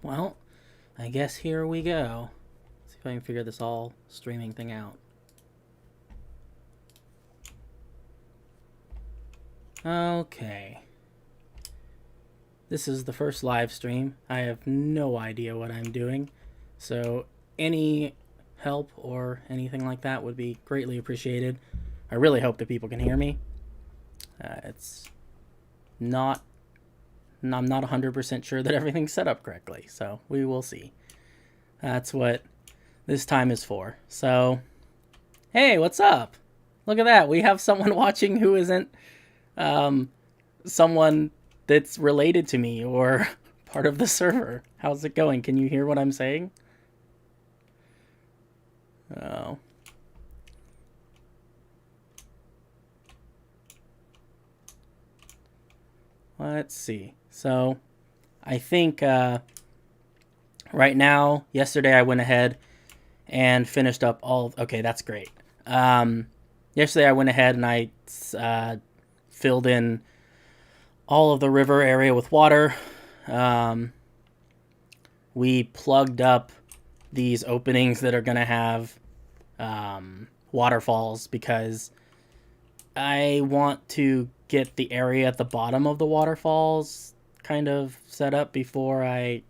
Well, I guess here we go. Let's see if I can figure this all streaming thing out. Okay. This is the first live stream. I have no idea what I'm doing. So any help or anything like that would be greatly appreciated. I really hope that people can hear me. It's not I'm not 100% sure that everything's set up correctly, so we will see. That's what this time is for. So, hey, what's up? Look at that. We have someone watching who isn't someone that's related to me or part of the server. How's it going? Can you hear what I'm saying? Oh. Let's see. So, I think right now, yesterday I went ahead and finished up all. Okay, that's great. Yesterday I went ahead and I filled in all of the river area with water. We plugged up these openings that are going to have waterfalls because I want to get the area at the bottom of the waterfalls kind of set up before I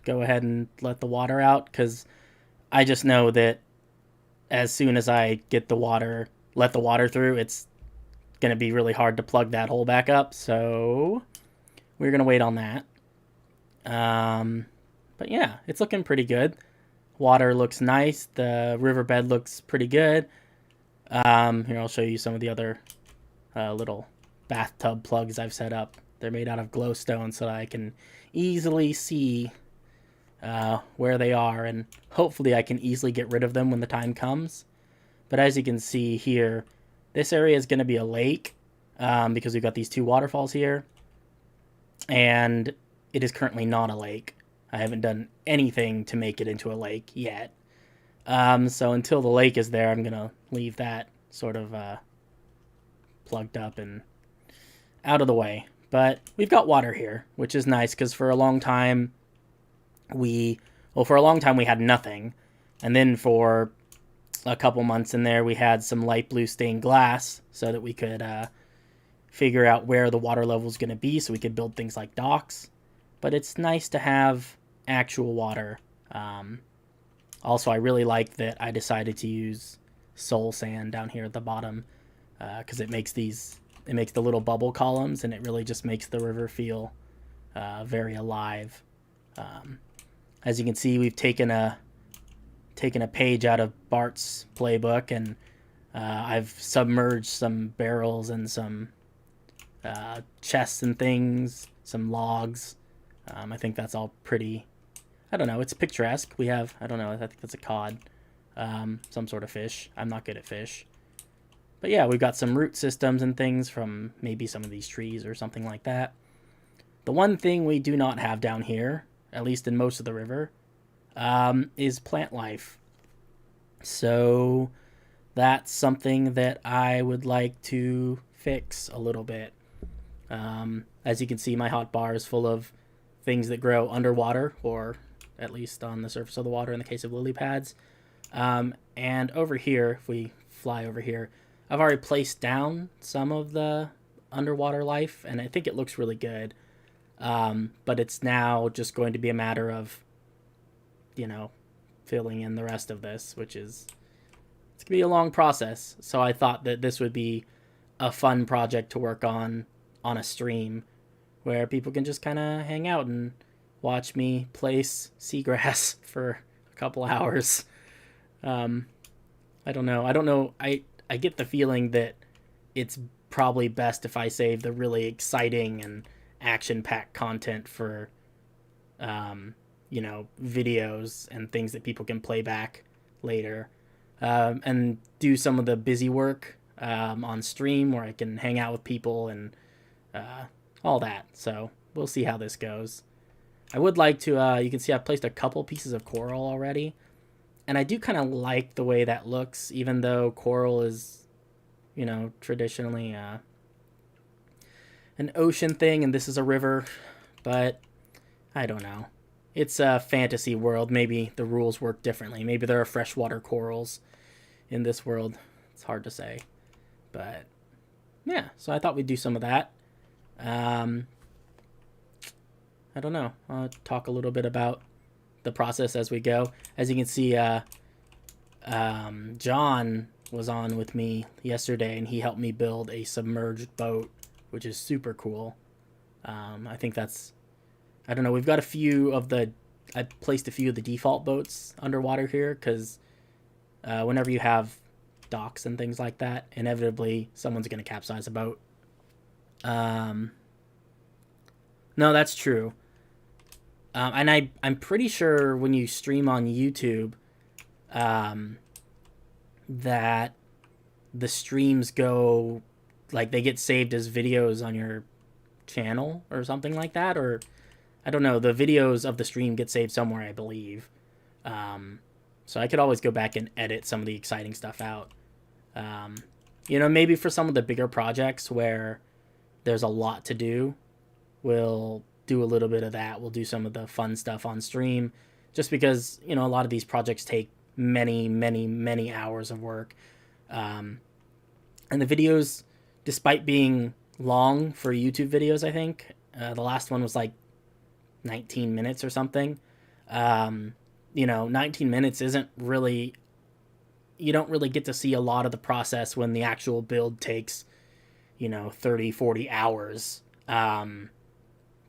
go ahead and let the water out, because I just know that as soon as I get the water, let the water through, it's going to be really hard to plug that hole back up. So we're going to wait on that. But yeah, it's looking pretty good. Water looks nice. The riverbed looks pretty good. Here, I'll show you some of the other little bathtub plugs I've set up. They're made out of glowstone so that I can easily see where they are, and hopefully I can easily get rid of them when the time comes. But as you can see here, this area is going to be a lake because we've got these two waterfalls here, and it is currently not a lake. I haven't done anything to make it into a lake yet. So until the lake is there, I'm going to leave that sort of plugged up and out of the way. But we've got water here, which is nice because for a long time we had nothing. And then for a couple months in there, we had some light blue stained glass so that we could figure out where the water level is going to be so we could build things like docks. But it's nice to have actual water. Also, I really like that I decided to use soul sand down here at the bottom because it makes the little bubble columns, and it really just makes the river feel very alive. As you can see, we've taken a page out of Bart's playbook, and I've submerged some barrels and some chests and things, some logs. I think that's all pretty, I don't know, it's picturesque. We have, I don't know, I think that's a cod, some sort of fish. I'm not good at fish. But yeah, we've got some root systems and things from maybe some of these trees or something like that. The one thing we do not have down here, at least in most of the river, is plant life. So that's something that I would like to fix a little bit. As you can see, my hotbar is full of things that grow underwater, or at least on the surface of the water in the case of lily pads. And over here, if we fly over here, I've already placed down some of the underwater life, and I think it looks really good. But it's now just going to be a matter of, filling in the rest of this, which is, it's going to be a long process. So I thought that this would be a fun project to work on a stream where people can just kind of hang out and watch me place seagrass for a couple hours. I don't know. I get the feeling that it's probably best if I save the really exciting and action-packed content for, videos and things that people can play back later, and do some of the busy work on stream where I can hang out with people and all that. So we'll see how this goes. I would like to, you can see I've placed a couple pieces of coral already, and I do kind of like the way that looks, even though coral is, traditionally an ocean thing and this is a river. But I don't know. it's a fantasy world. Maybe the rules work differently. Maybe there are freshwater corals in this world. It's hard to say. But yeah, so I thought we'd do some of that. I don't know. I'll talk a little bit about the process as we go. As you can see, John was on with me yesterday, and he helped me build a submerged boat, which is super cool. I think that's, I don't know, we've got a few of the, I placed a few of the default boats underwater here, because whenever you have docks and things like that, inevitably someone's going to capsize a boat. No, that's true. And I'm pretty sure when you stream on YouTube, that the streams go, like, they get saved as videos on your channel or something like that, or I don't know, the videos of the stream get saved somewhere, I believe. So I could always go back and edit some of the exciting stuff out. You know, maybe for some of the bigger projects where there's a lot to do, we'll do a little bit of that. We'll do some of the fun stuff on stream, just because, you know, a lot of these projects take many hours of work. And the videos, despite being long for YouTube videos, I think, the last one was like 19 minutes or something. You know, 19 minutes isn't really, you don't really get to see a lot of the process when the actual build takes, you know, 30, 40 hours.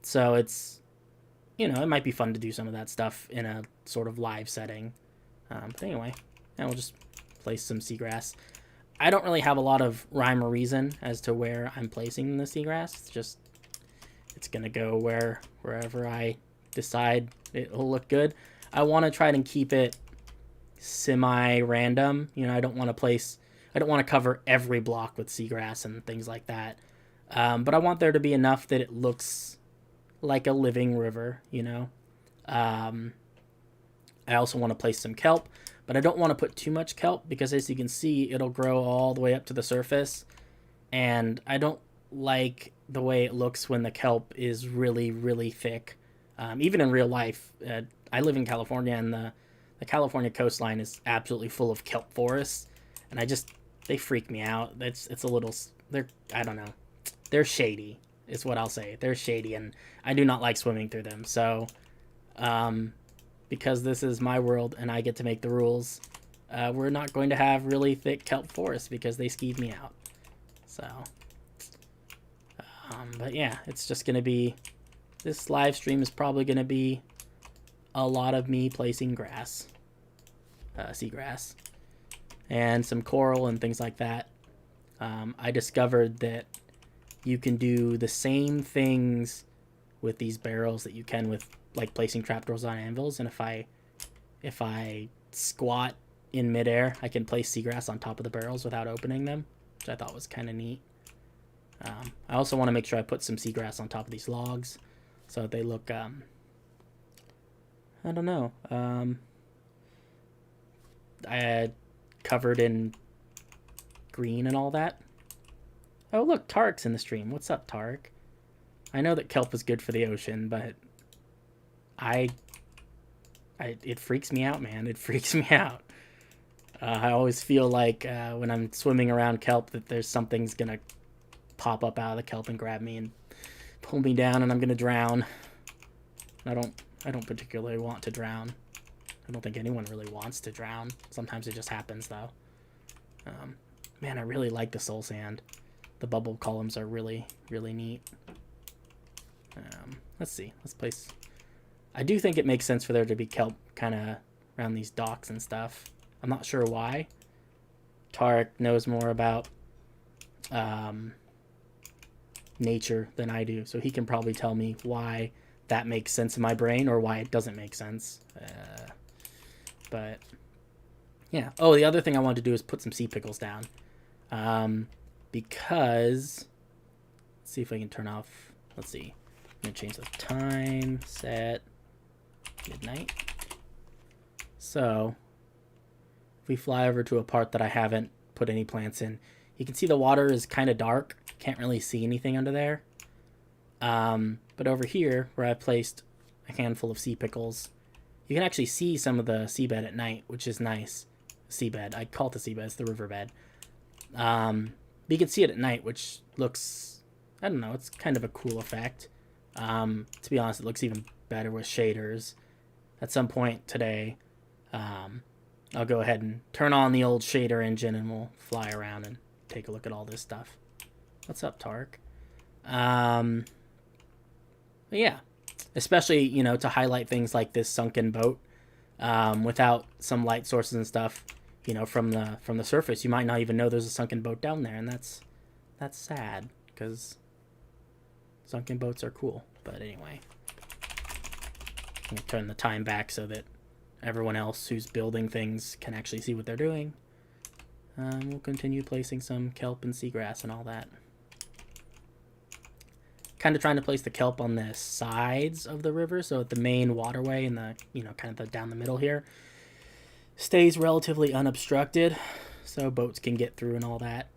So it's, you know, it might be fun to do some of that stuff in a sort of live setting. But anyway, now we'll just place some seagrass. I don't really have a lot of rhyme or reason as to where I'm placing the seagrass. It's just, it's going to go wherever I decide it'll look good. I want to try and keep it semi-random. You know, I don't want to cover every block with seagrass and things like that. But I want there to be enough that it looks like a living river, you know. I also want to place some kelp, but I don't want to put too much kelp, because as you can see, it'll grow all the way up to the surface, and I don't like the way it looks when the kelp is really thick. Even in real life, I live in California, and the California coastline is absolutely full of kelp forests, and they freak me out. It's a little, I don't know, they're shady is what I'll say. They're shady, and I do not like swimming through them. So, because this is my world and I get to make the rules, we're not going to have really thick kelp forests because they skeeve me out. So, but yeah, it's just going to be, this live stream is probably going to be a lot of me placing grass, seagrass, and some coral and things like that. I discovered that you can do the same things with these barrels that you can with, like, placing trapdoors on anvils. And if I squat in midair, I can place seagrass on top of the barrels without opening them, which I thought was kind of neat. I also want to make sure I put some seagrass on top of these logs so that they look, I don't know, I had covered in green and all that. Oh, look, Tarek's in the stream. What's up, Tarek? I know that kelp is good for the ocean, but it freaks me out, man. It freaks me out. I always feel like when I'm swimming around kelp that there's something's gonna pop up out of the kelp and grab me and pull me down, and I'm gonna drown. I don't particularly want to drown. I don't think anyone really wants to drown. Sometimes it just happens, though. Man, I really like the soul sand. The bubble columns are really neat. Let's see. Let's place... I do think it makes sense for there to be kelp kind of around these docks and stuff. I'm not sure why. Tarek knows more about nature than I do, so he can probably tell me why that makes sense in my brain or why it doesn't make sense. But yeah. Oh, the other thing I wanted to do is put some sea pickles down. Because, let's see if I can turn off, let's see. I'm going to change the time, set, midnight. So, if we fly over to a part that I haven't put any plants in, you can see the water is kind of dark. Can't really see anything under there. But over here, where I placed a handful of sea pickles. You can actually see some of the seabed at night, which is nice. Seabed. I call it the seabed. It's the riverbed. But you can see it at night, which looks, I don't know, it's kind of a cool effect. To be honest, it looks even better with shaders. At some point today, I'll go ahead and turn on the old shader engine and we'll fly around and take a look at all this stuff. What's up, Tark? Yeah, especially, you know, to highlight things like this sunken boat. Without some light sources and stuff, you know, from the surface, you might not even know there's a sunken boat down there, and that's sad, because sunken boats are cool. But anyway, I'm gonna turn the time back so that everyone else who's building things can actually see what they're doing. We'll continue placing some kelp and seagrass and all that. Kind of trying to place the kelp on the sides of the river, so the main waterway and the, you know, kind of the down the middle here stays relatively unobstructed, so boats can get through and all that.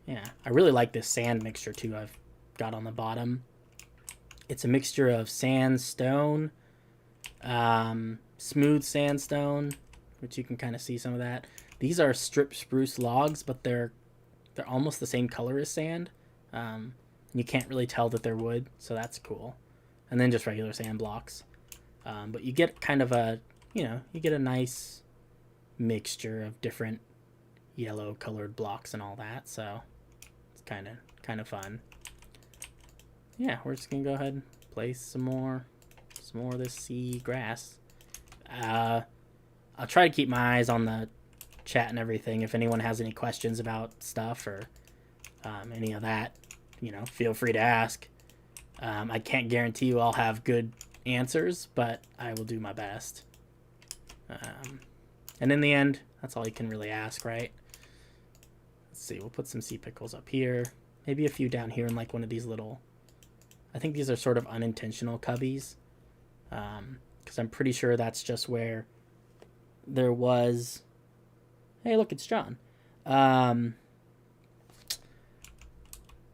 Yeah, I really like this sand mixture too I've got on the bottom. It's a mixture of sandstone, smooth sandstone, which you can kind of see some of that. These are strip spruce logs, but they're almost the same color as sand. You can't really tell that they're wood, so that's cool. And then just regular sand blocks. But you get kind of a, you know, you get a nice mixture of different yellow colored blocks and all that, so it's kind of fun. Yeah, we're just gonna go ahead and place some more of this sea grass. I'll try to keep my eyes on the chat and everything. If anyone has any questions about stuff or any of that, you know, feel free to ask. I can't guarantee you I'll have good answers, but I will do my best. And in the end, that's all you can really ask, right? Let's see, we'll put some sea pickles up here, maybe a few down here in like one of these little, I think these are sort of unintentional cubbies, because I'm pretty sure that's just where there was, hey look, it's John.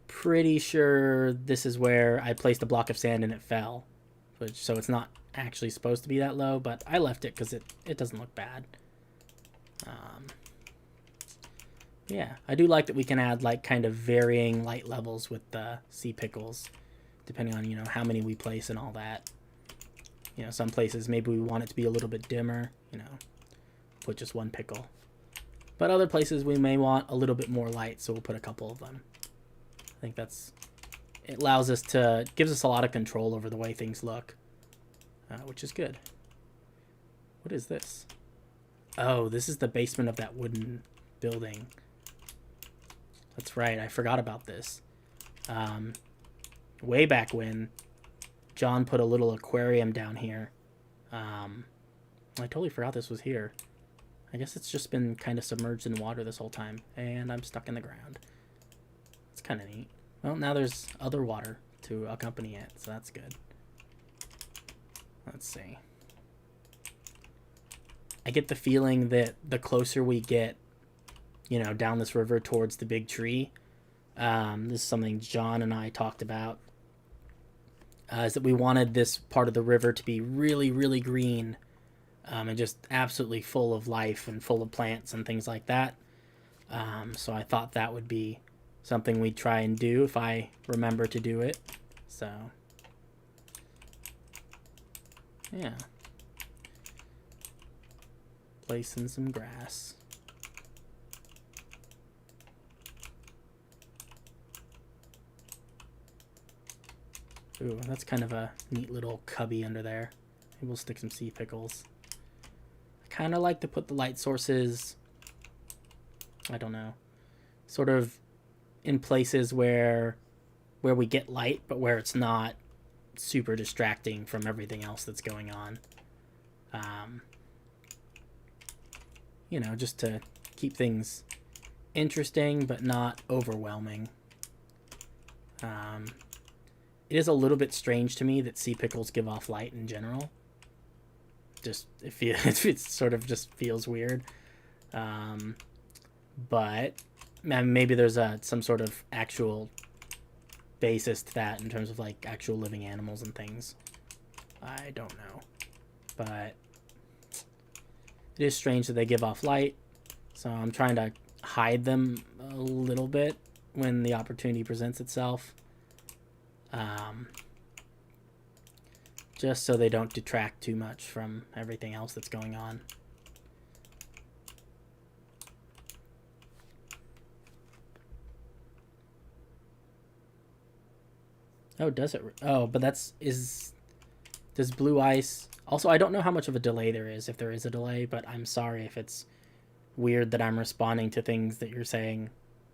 Pretty sure this is where I placed a block of sand and it fell, so it's not actually supposed to be that low, but I left it because it doesn't look bad. Yeah, I do like that we can add like kind of varying light levels with the sea pickles, depending on, you know, how many we place and all that. You know, some places maybe we want it to be a little bit dimmer, you know, put just one pickle. But other places we may want a little bit more light, so we'll put a couple of them. I think it allows us to, gives us a lot of control over the way things look, which is good. What is this? Oh, this is the basement of that wooden building. That's right, I forgot about this. Way back when, John put a little aquarium down here. I totally forgot this was here. I guess it's just been kind of submerged in water this whole time, and I'm stuck in the ground. It's kind of neat. Well, now there's other water to accompany it, so that's good. Let's see. I get the feeling that the closer we get, you know, down this river towards the big tree, this is something John and I talked about, is that we wanted this part of the river to be really, really green, and just absolutely full of life and full of plants and things like that. So I thought that would be something we'd try and do if I remember to do it. So, yeah. Placing some grass. Ooh, that's kind of a neat little cubby under there. Maybe we'll stick some sea pickles. I kind of like to put the light sources, I don't know, sort of in places where we get light, but where it's not super distracting from everything else that's going on. You know, just to keep things interesting, but not overwhelming. It is a little bit strange to me that sea pickles give off light in general. Just, it sort of just feels weird. But maybe there's some sort of actual basis to that in terms of like actual living animals and things. I don't know, but it is strange that they give off light, so I'm trying to hide them a little bit when the opportunity presents itself, just so they don't detract too much from everything else that's going on. Oh, does it? Oh, but does blue ice... Also, I don't know how much of a delay there is, if there is a delay, but I'm sorry if it's weird that I'm responding to things that you're saying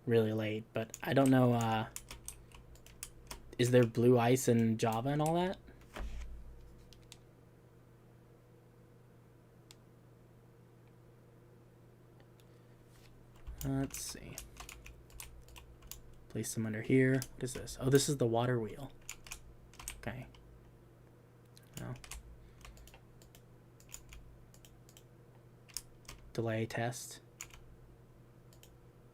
really late, but I don't know, is there blue ice in Java and all that? Let's see. Place them under here. What is this? Oh, this is the water wheel. Okay. No. Delay test.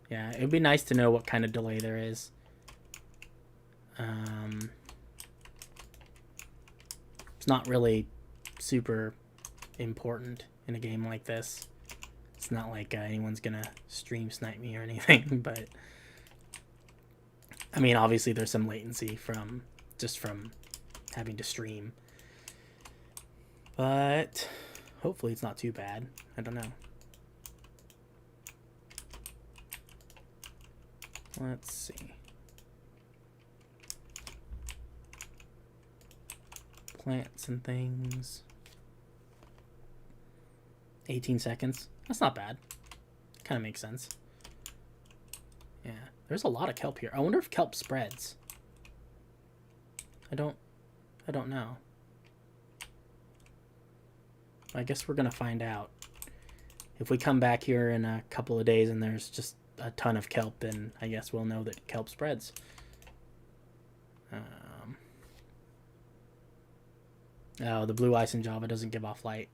Yeah, it would be nice to know what kind of delay there is. It's not really super important in a game like this. It's not like anyone's gonna stream snipe me or anything, but I mean, obviously there's some latency from having to stream, but hopefully it's not too bad. I don't know. Let's see. Plants and things. 18 seconds. That's not bad. Kind of makes sense. Yeah, there's a lot of kelp here. I wonder if kelp spreads. I don't know. I guess we're gonna find out. If we come back here in a couple of days and there's just a ton of kelp, then I guess we'll know that kelp spreads. Oh, the blue ice in Java doesn't give off light.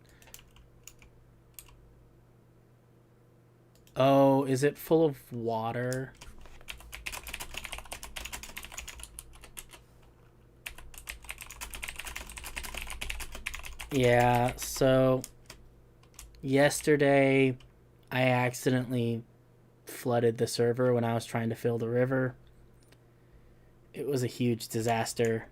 Oh, is it full of water? Yeah, so yesterday I accidentally flooded the server when I was trying to fill the river. It was a huge disaster.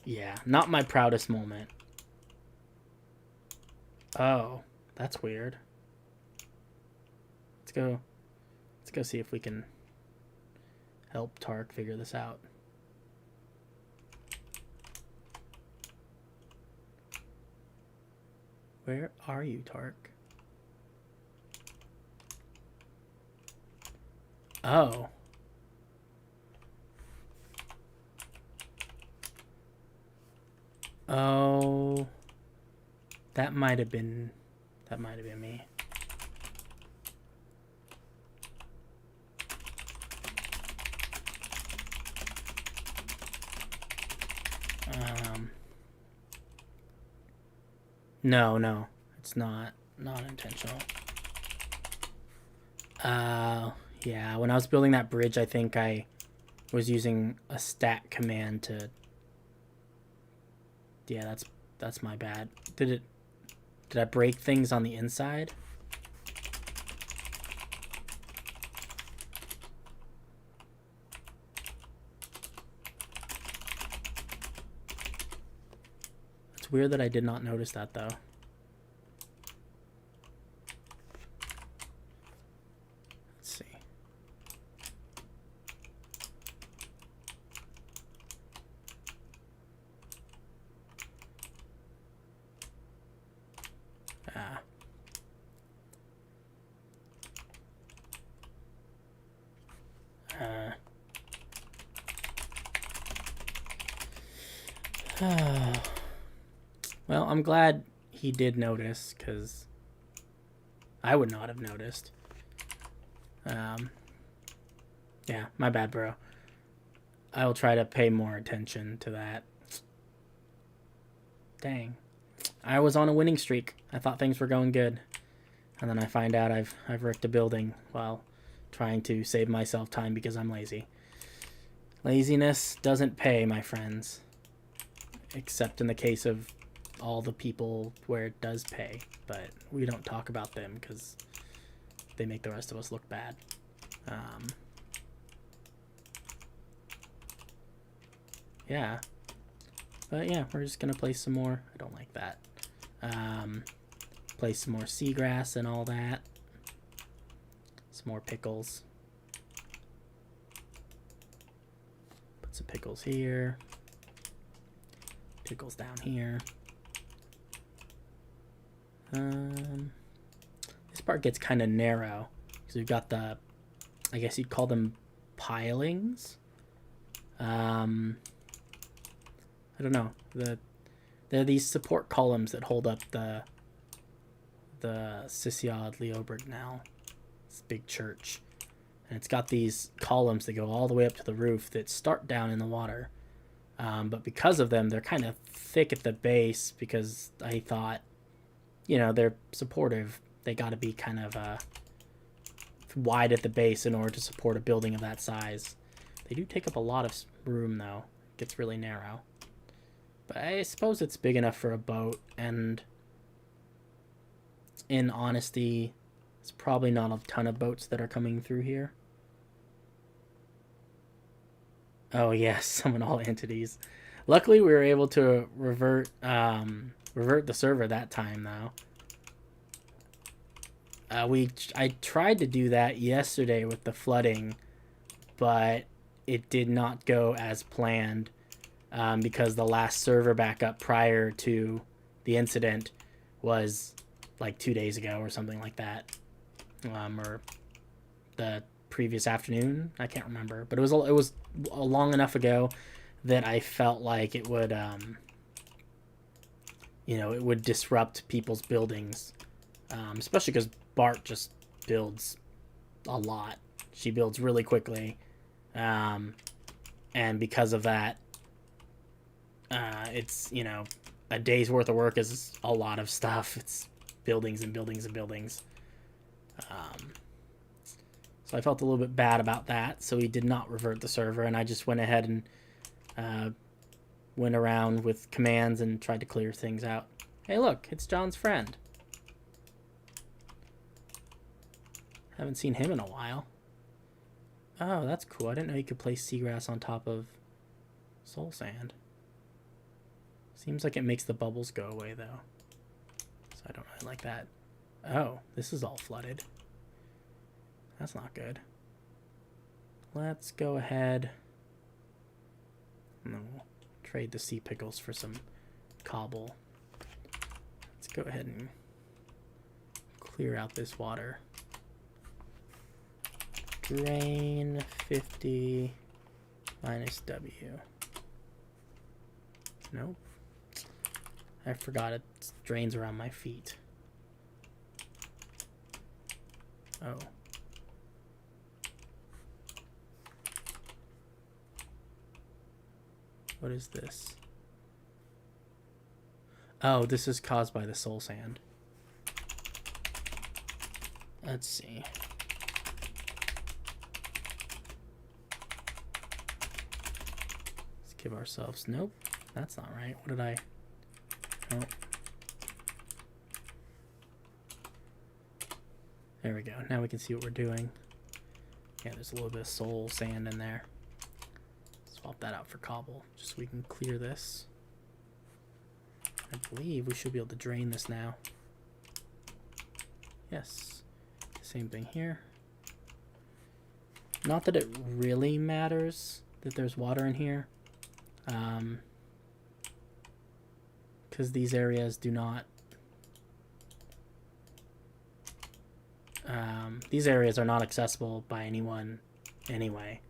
Yeah, not my proudest moment. Oh, that's weird. Let's go see if we can help Tark figure this out. Where are you, Tark? Oh. Oh. That might have been me. No, it's not intentional. Yeah, when I was building that bridge, I think I was using a stat command to... Yeah, that's my bad. Did I break things on the inside? It's weird that I did not notice that, though. Let's see. Well, I'm glad he did notice, because I would not have noticed. Yeah, my bad, bro. I will try to pay more attention to that. Dang. I was on a winning streak. I thought things were going good. And then I find out I've wrecked a building while trying to save myself time because I'm lazy. Laziness doesn't pay, my friends. Except in the case of all the people where it does pay. But we don't talk about them because they make the rest of us look bad. Yeah. But yeah, we're just going to place some more. I don't like that. Place some more seagrass and all that. Some more pickles. Put some pickles here. Pickles down here. This part gets kind of narrow because we've got the, I guess you'd call them pilings. I don't know. They're these support columns that hold up the Sysiad Leoberg now. It's a big church. And it's got these columns that go all the way up to the roof that start down in the water. But because of them, they're kind of thick at the base because I thought, you know, they're supportive. They got to be kind of wide at the base in order to support a building of that size. They do take up a lot of room, though. It gets really narrow. But I suppose it's big enough for a boat, and in honesty, it's probably not a ton of boats that are coming through here. Oh yes, summon all entities. Luckily, we were able to revert the server that time, though. I tried to do that yesterday with the flooding, but it did not go as planned. Because the last server backup prior to the incident was like 2 days ago or something like that, or the previous afternoon. I can't remember, but it was long enough ago that I felt like it would, you know, it would disrupt people's buildings, especially because Bart just builds a lot. She builds really quickly, and because of that. It's, you know, a day's worth of work is a lot of stuff. It's buildings and buildings and buildings. So I felt a little bit bad about that. So we did not revert the server, and I just went ahead and went around with commands and tried to clear things out. Hey, look, it's John's friend. Haven't seen him in a while. Oh, that's cool. I didn't know you could place seagrass on top of soul sand. Seems like it makes the bubbles go away, though. So I don't really like that. Oh, this is all flooded. That's not good. Let's go ahead. No, trade the sea pickles for some cobble. Let's go ahead and clear out this water. Drain 50 minus W. Nope. I forgot it drains around my feet. Oh. What is this? Oh, this is caused by the soul sand. Let's see. Let's give ourselves... Nope, that's not right. What did I... Oh. There we go. Now we can see what we're doing. Yeah, there's a little bit of soul sand in there. Swap that out for cobble, just so we can clear this. I believe we should be able to drain this now. Yes. Same thing here. Not that it really matters that there's water in here. Because these areas do not... these areas are not accessible by anyone anyway.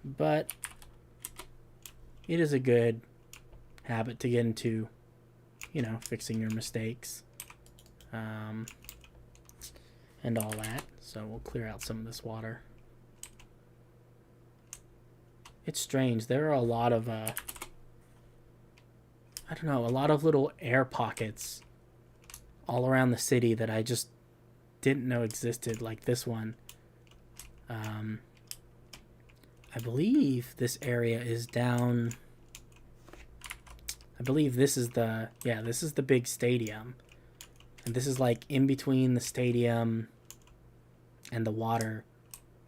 But it is a good habit to get into, you know, fixing your mistakes. And all that. So we'll clear out some of this water. It's strange. There are a lot of... I don't know, a lot of little air pockets all around the city that I just didn't know existed, like this one. I believe this area is down. I believe this is this is the big stadium. And this is like in between the stadium and the water.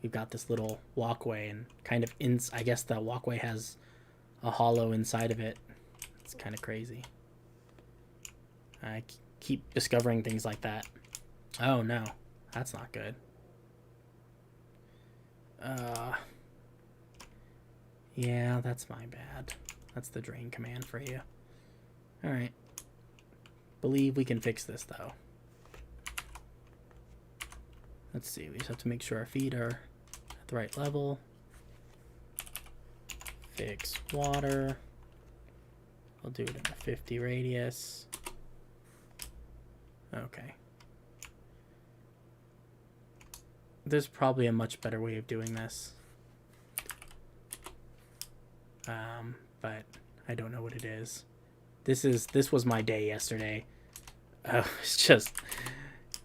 We've got this little walkway, and kind of I guess the walkway has a hollow inside of it. It's kind of crazy. I keep discovering things like that. Oh no, that's not good. Yeah, that's my bad. That's the drain command for you. Alright. Believe we can fix this, though. Let's see. We just have to make sure our feet are at the right level. Fix water. We'll do it in a 50 radius. Okay. There's probably a much better way of doing this. But I don't know what it is. This was my day yesterday. I was just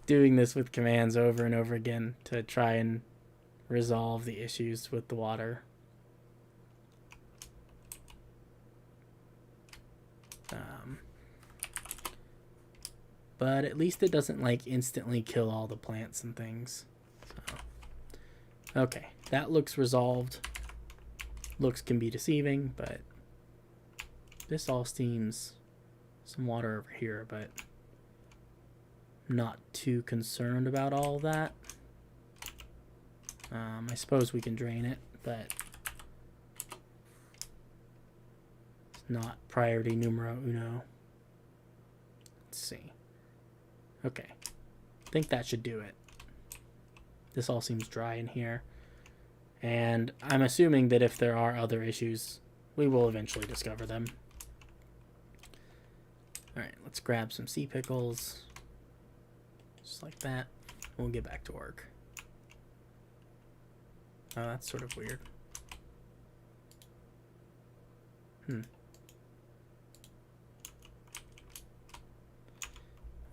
doing this with commands over and over again to try and resolve the issues with the water. But at least it doesn't like instantly kill all the plants and things. So, okay, that looks resolved. Looks can be deceiving, but this all seems some water over here, but not too concerned about all that. I suppose we can drain it, but it's not priority numero uno. Let's see. Okay, I think that should do it. This all seems dry in here. And I'm assuming that if there are other issues, we will eventually discover them. Alright, let's grab some sea pickles. Just like that. We'll get back to work. Oh, that's sort of weird.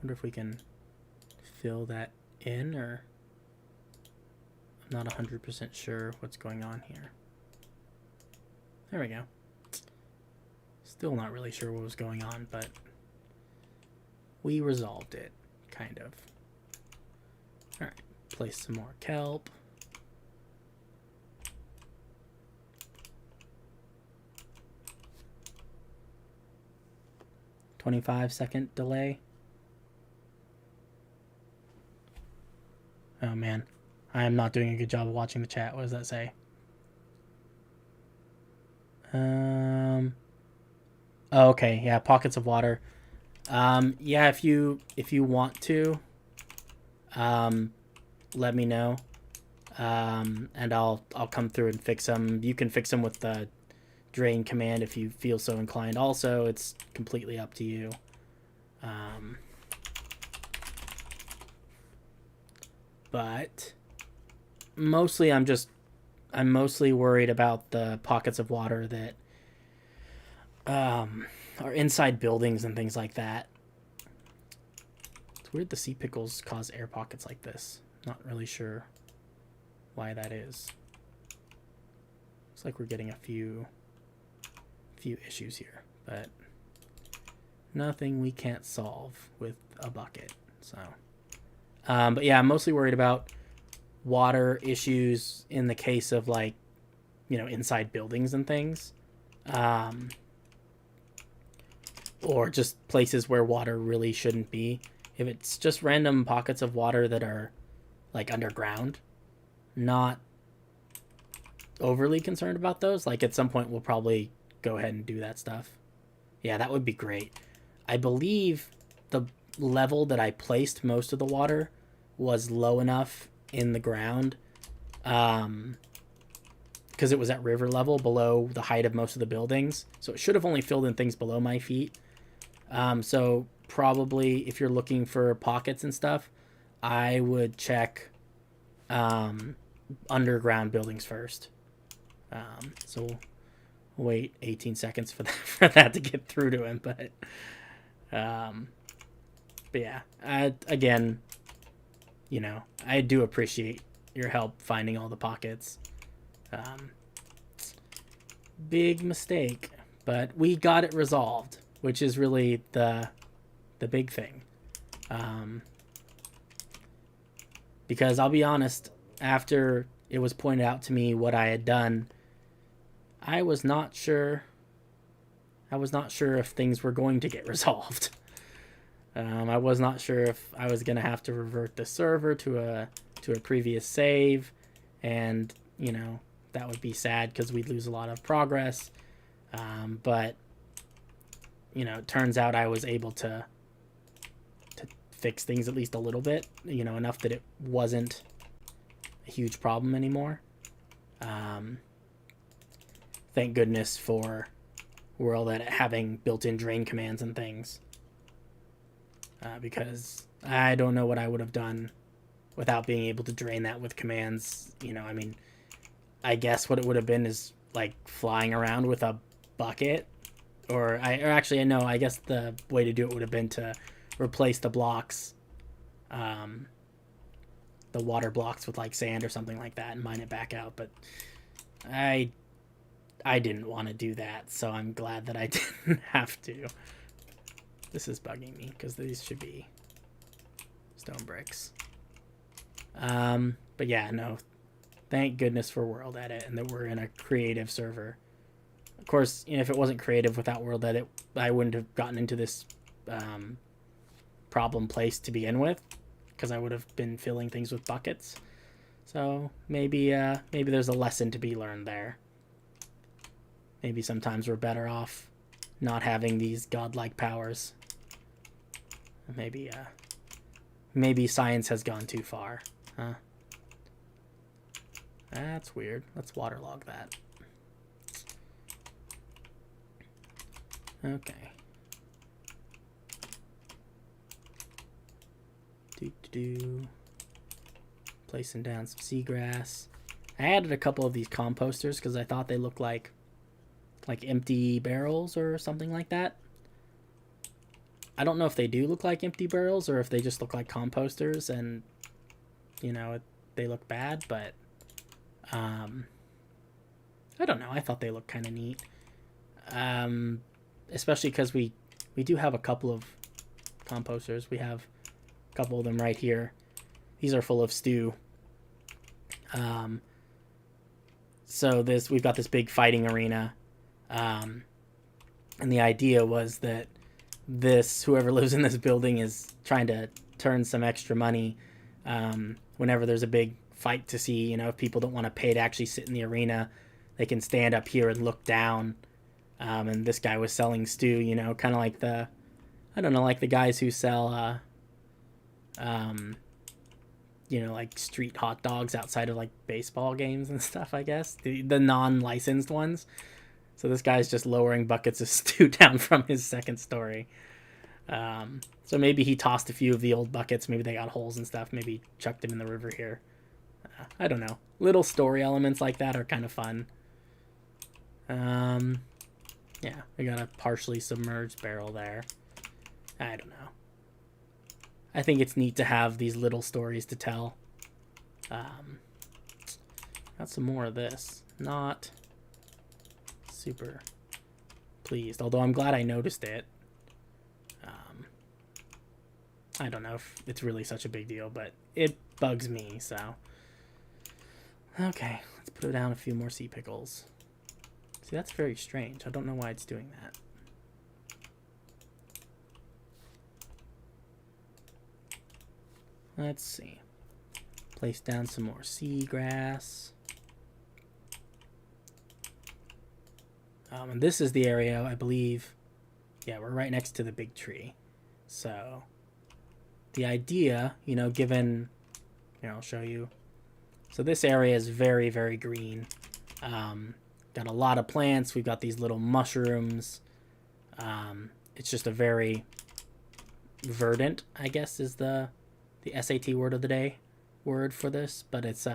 Wonder if we can fill that in, or I'm not 100% sure what's going on here. There we go. Still not really sure what was going on, but we resolved it, kind of. Alright, place some more kelp. "25-second delay." Oh man, I am not doing a good job of watching the chat. What does that say? Oh, okay, yeah, pockets of water. Yeah, if you want to, let me know, and I'll come through and fix them. You can fix them with the drain command if you feel so inclined. Also, it's completely up to you. But mostly I'm mostly worried about the pockets of water that are inside buildings and things like that. It's weird the sea pickles cause air pockets like this. Not really sure why that is. Looks like we're getting a few issues here, but nothing we can't solve with a bucket. So but yeah, I'm mostly worried about water issues in the case of, like, you know, inside buildings and things. Or just places where water really shouldn't be. If it's just random pockets of water that are, like, underground, not overly concerned about those. Like, at some point we'll probably go ahead and do that stuff. Yeah, that would be great. I believe the level that I placed most of the water was low enough in the ground, because it was at river level below the height of most of the buildings, so it should have only filled in things below my feet. So probably if you're looking for pockets and stuff, I would check underground buildings first. So we'll wait 18 seconds for that to get through to him, but yeah, again, you know, I do appreciate your help finding all the pockets. Big mistake, but we got it resolved, which is really the big thing. Because I'll be honest, after it was pointed out to me what I had done, I was not sure if things were going to get resolved. I was not sure if I was going to have to revert the server to a previous save, and you know, that would be sad because we'd lose a lot of progress. But you know, it turns out I was able to fix things at least a little bit, you know, enough that it wasn't a huge problem anymore. Thank goodness for World at having built-in drain commands and things, because I don't know what I would have done without being able to drain that with commands. You know, I mean, I guess what it would have been is like flying around with a bucket, or actually, no, I guess the way to do it would have been to replace the blocks, the water blocks with like sand or something like that and mine it back out. But I didn't want to do that, so I'm glad that I didn't have to. This is bugging me because these should be stone bricks. But yeah, no, thank goodness for World Edit and that we're in a creative server. Of course, you know, if it wasn't creative without World Edit, I wouldn't have gotten into this problem place to begin with, because I would have been filling things with buckets. So maybe there's a lesson to be learned there. Maybe sometimes we're better off not having these godlike powers. Maybe science has gone too far, huh? That's weird. Let's waterlog that. Okay. Placing down some seagrass. I added a couple of these composters because I thought they looked like empty barrels or something like that. I don't know if they do look like empty barrels or if they just look like composters and, you know, they look bad, but I don't know. I thought they looked kind of neat. Especially because we do have a couple of composters. We have a couple of them right here. These are full of stew. So we've got this big fighting arena. And the idea was that whoever lives in this building is trying to turn some extra money whenever there's a big fight to see. You know, if people don't want to pay to actually sit in the arena, they can stand up here and look down. And this guy was selling stew, you know, kind of like like the guys who sell, you know, like street hot dogs outside of like baseball games and stuff, I guess. The non-licensed ones. So this guy's just lowering buckets of stew down from his second story. So maybe he tossed a few of the old buckets. Maybe they got holes and stuff. Maybe chucked them in the river here. I don't know. Little story elements like that are kind of fun. Yeah, we got a partially submerged barrel there. I don't know. I think it's neat to have these little stories to tell. Got some more of this. Not super pleased, although I'm glad I noticed it. I don't know if it's really such a big deal, but it bugs me, so. Okay, let's put down a few more sea pickles. See, that's very strange. I don't know why it's doing that. Let's see. Place down some more seagrass. And this is the area, I believe. Yeah, we're right next to the big tree. So, the idea, you know, given... Here, I'll show you. So this area is very, very green. Got a lot of plants. We've got these little mushrooms. It's just a very verdant, I guess, is the SAT word of the day word for this. But it's,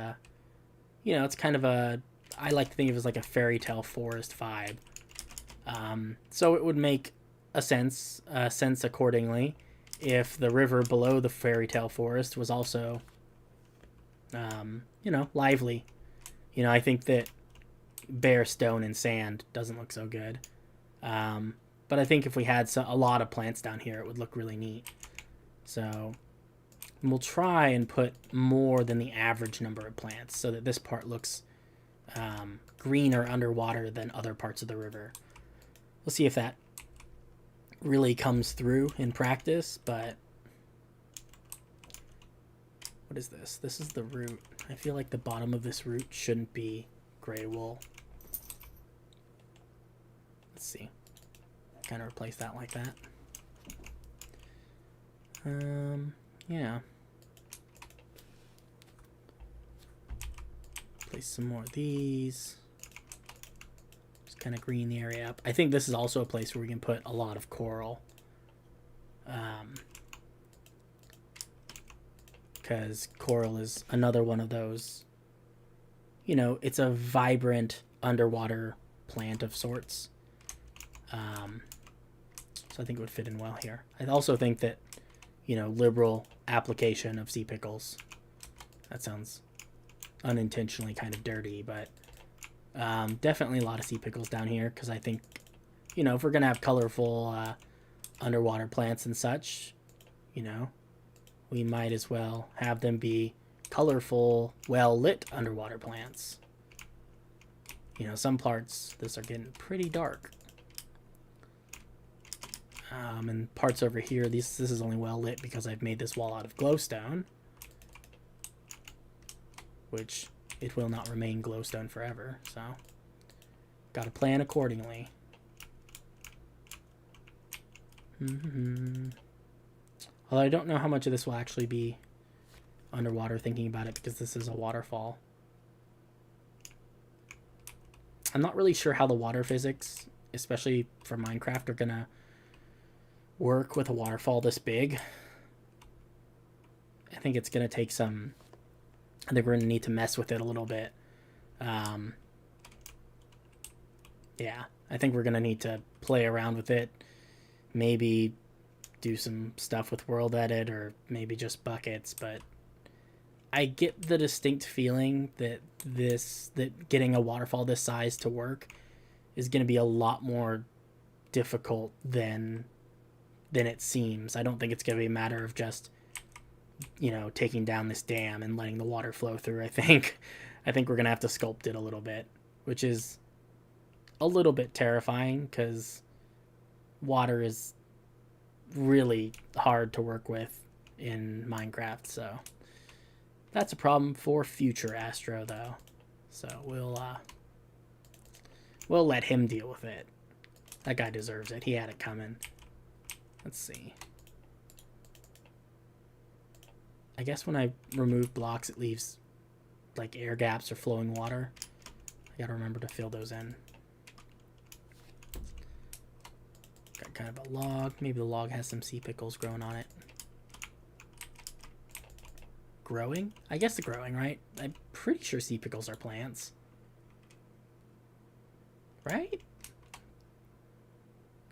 you know, it's kind of a... I like to think of it as like a fairy tale forest vibe. So it would make a sense accordingly if the river below the fairy tale forest was also lively. I think that bare stone and sand doesn't look so good. But I think if we had a lot of plants down here, it would look really neat. So we'll try and put more than the average number of plants so that this part looks greener underwater than other parts of the river. We'll see if that really comes through in practice, but what is this? This is the root. I feel like the bottom of this root shouldn't be gray wool. Let's see. Kind of replace that like that. Yeah. Place some more of these. Just kind of green the area up. I think this is also a place where we can put a lot of coral. Because coral is another one of those, it's a vibrant underwater plant of sorts. So I think it would fit in well here. I also think that, liberal application of sea pickles. That sounds unintentionally kind of dirty, but definitely a lot of sea pickles down here because I think, if we're going to have colorful underwater plants and such, we might as well have them be colorful, well-lit underwater plants. Some parts, this are getting pretty dark. And parts over here, this is only well-lit because I've made this wall out of glowstone. Which, it will not remain glowstone forever, so gotta plan accordingly. Although I don't know how much of this will actually be underwater thinking about it because this is a waterfall. I'm not really sure how the water physics, especially for Minecraft, are gonna work with a waterfall this big. I think it's gonna take some... I think we're gonna need to mess with it a little bit. Yeah, I think we're gonna need to play around with it. Maybe do some stuff with world edit or maybe just buckets, but I get the distinct feeling that getting a waterfall this size to work is going to be a lot more difficult than it seems. I don't think it's going to be a matter of just taking down this dam and letting the water flow through. I think we're going to have to sculpt it a little bit, which is a little bit terrifying because water is really hard to work with in Minecraft, so that's a problem for future Astro though. So we'll let him deal with it. That guy deserves it. He had it coming. Let's see. I guess when I remove blocks it leaves like air gaps or flowing water. I gotta remember to fill those in. Got kind of a log. Maybe the log has some sea pickles growing on it. Growing? I guess the growing, right? I'm pretty sure sea pickles are plants. Right?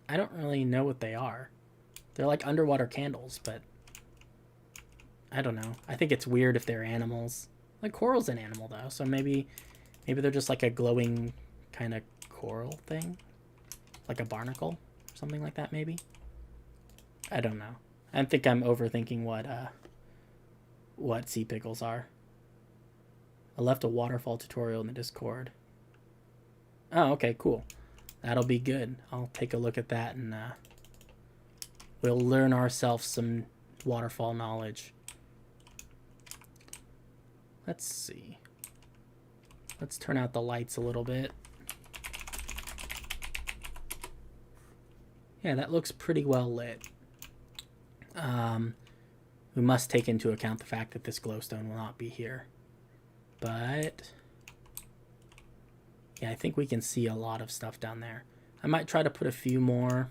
I don't really know what they are. They're like underwater candles, but I don't know. I think it's weird if they're animals. Like coral's an animal though, so maybe they're just like a glowing kind of coral thing. Like a barnacle. Something like that, maybe? I don't know. I think I'm overthinking what sea pickles are. I left a waterfall tutorial in the Discord. Oh, okay, cool. That'll be good. I'll take a look at that and we'll learn ourselves some waterfall knowledge. Let's see. Let's turn out the lights a little bit. Yeah, that looks pretty well lit. We must take into account the fact that this glowstone will not be here. But yeah, I think we can see a lot of stuff down there. I might try to put a few more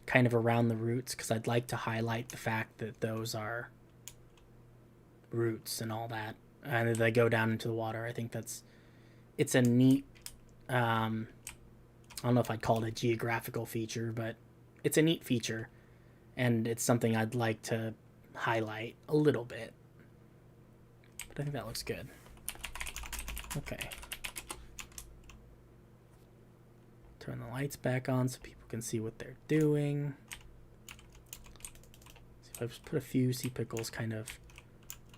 kind of around the roots because I'd like to highlight the fact that those are roots and all that. And they go down into the water. I think it's a neat... I don't know if I'd call it a geographical feature, but it's a neat feature, and it's something I'd like to highlight a little bit. but I think that looks good. Okay. Turn the lights back on so people can see what they're doing. See if I just put a few sea pickles kind of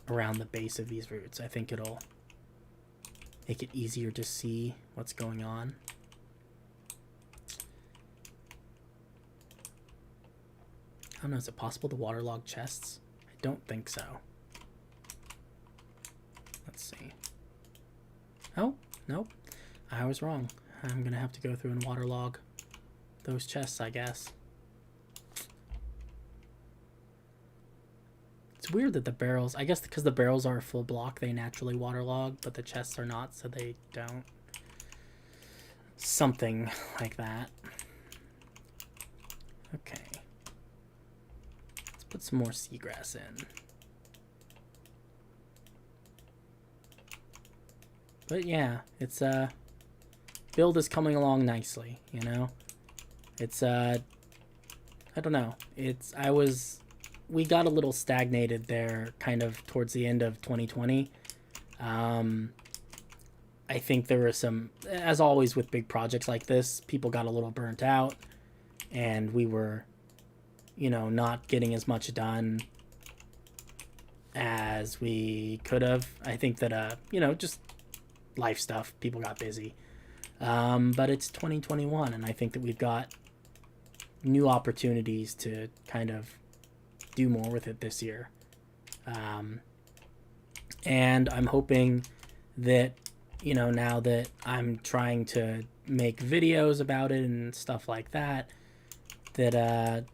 around the base of these roots, I think it'll make it easier to see what's going on. I don't know, is it possible to waterlog chests? I don't think so. Let's see. Oh, nope. I was wrong. I'm gonna have to go through and waterlog those chests, I guess. It's weird that the barrels, I guess because the barrels are a full block, they naturally waterlog, but the chests are not, so they don't. Something like that. Okay. Let's put some more seagrass in. But yeah, it's build is coming along nicely, you know. It's I don't know. We got a little stagnated there kind of towards the end of 2020. I think there were some, as always with big projects like this, people got a little burnt out and we were, you know, not getting as much done as we could have. I think that, you know, just life stuff, people got busy. But it's 2021 and I think that we've got new opportunities to kind of do more with it this year. And I'm hoping that, you know, now that I'm trying to make videos about it and stuff like that, that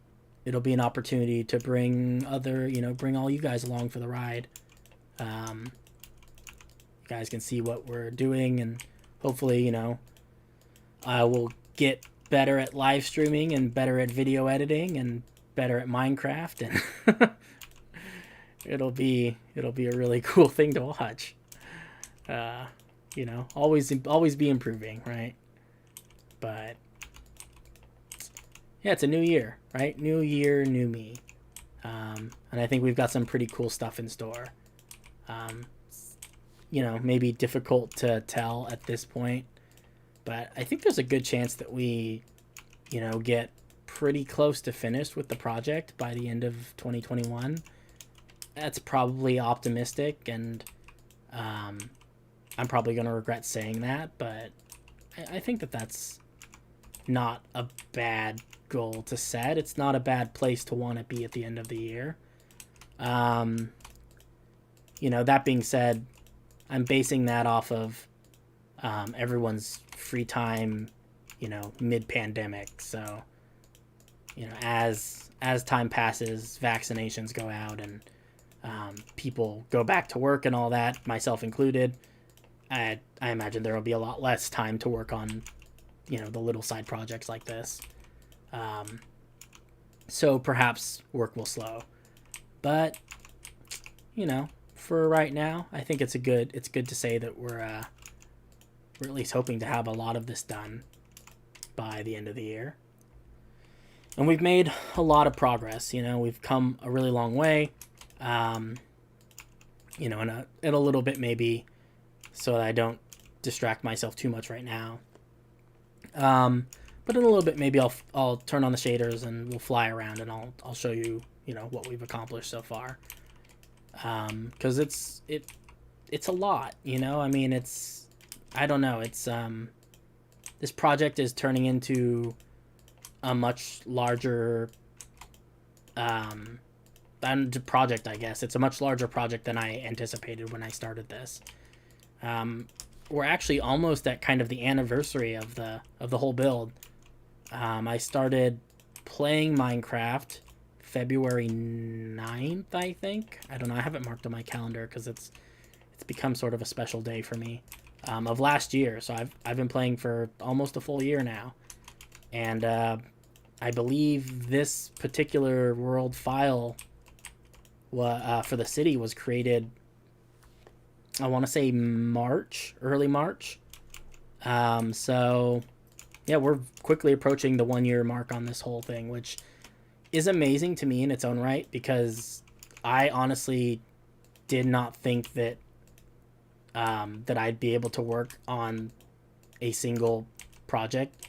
it'll be an opportunity to bring all you guys along for the ride. You guys can see what we're doing, and hopefully, you know, I will get better at live streaming and better at video editing and better at Minecraft, and it'll be a really cool thing to watch. You know, always be improving, right? But yeah, it's a new year, right? New year, new me. And I think we've got some pretty cool stuff in store. You know, maybe difficult to tell at this point, but I think there's a good chance that we, you know, get pretty close to finished with the project by the end of 2021. That's probably optimistic, and I'm probably going to regret saying that, but I think that that's not a bad goal to set. It's not a bad place to want to be at the end of the year. You know, that being said, I'm basing that off of everyone's free time, you know, mid-pandemic. So, you know, as time passes, vaccinations go out, and people go back to work and all that, myself included, I imagine there will be a lot less time to work on, you know, the little side projects like this. So perhaps work will slow. But, you know, for right now, I think it's good to say that we're at least hoping to have a lot of this done by the end of the year. And we've made a lot of progress. You know, we've come a really long way. You know, in a little bit maybe, so that I don't distract myself too much right now. But in a little bit maybe I'll turn on the shaders and we'll fly around and I'll show you, you know, what we've accomplished so far. Because it's a lot, you know. I mean, I don't know. It's this project is turning into a much larger project, I guess. It's a much larger project than I anticipated when I started this. We're actually almost at kind of the anniversary of the whole build. I started playing Minecraft February 9th, I think. I don't know. I haven't marked on my calendar because it's become sort of a special day for me, of last year. So I've been playing for almost a full year now. And I believe this particular world file for the city was created, I want to say early March. So yeah, we're quickly approaching the 1 year mark on this whole thing, which is amazing to me in its own right, because I honestly did not think that that I'd be able to work on a single project,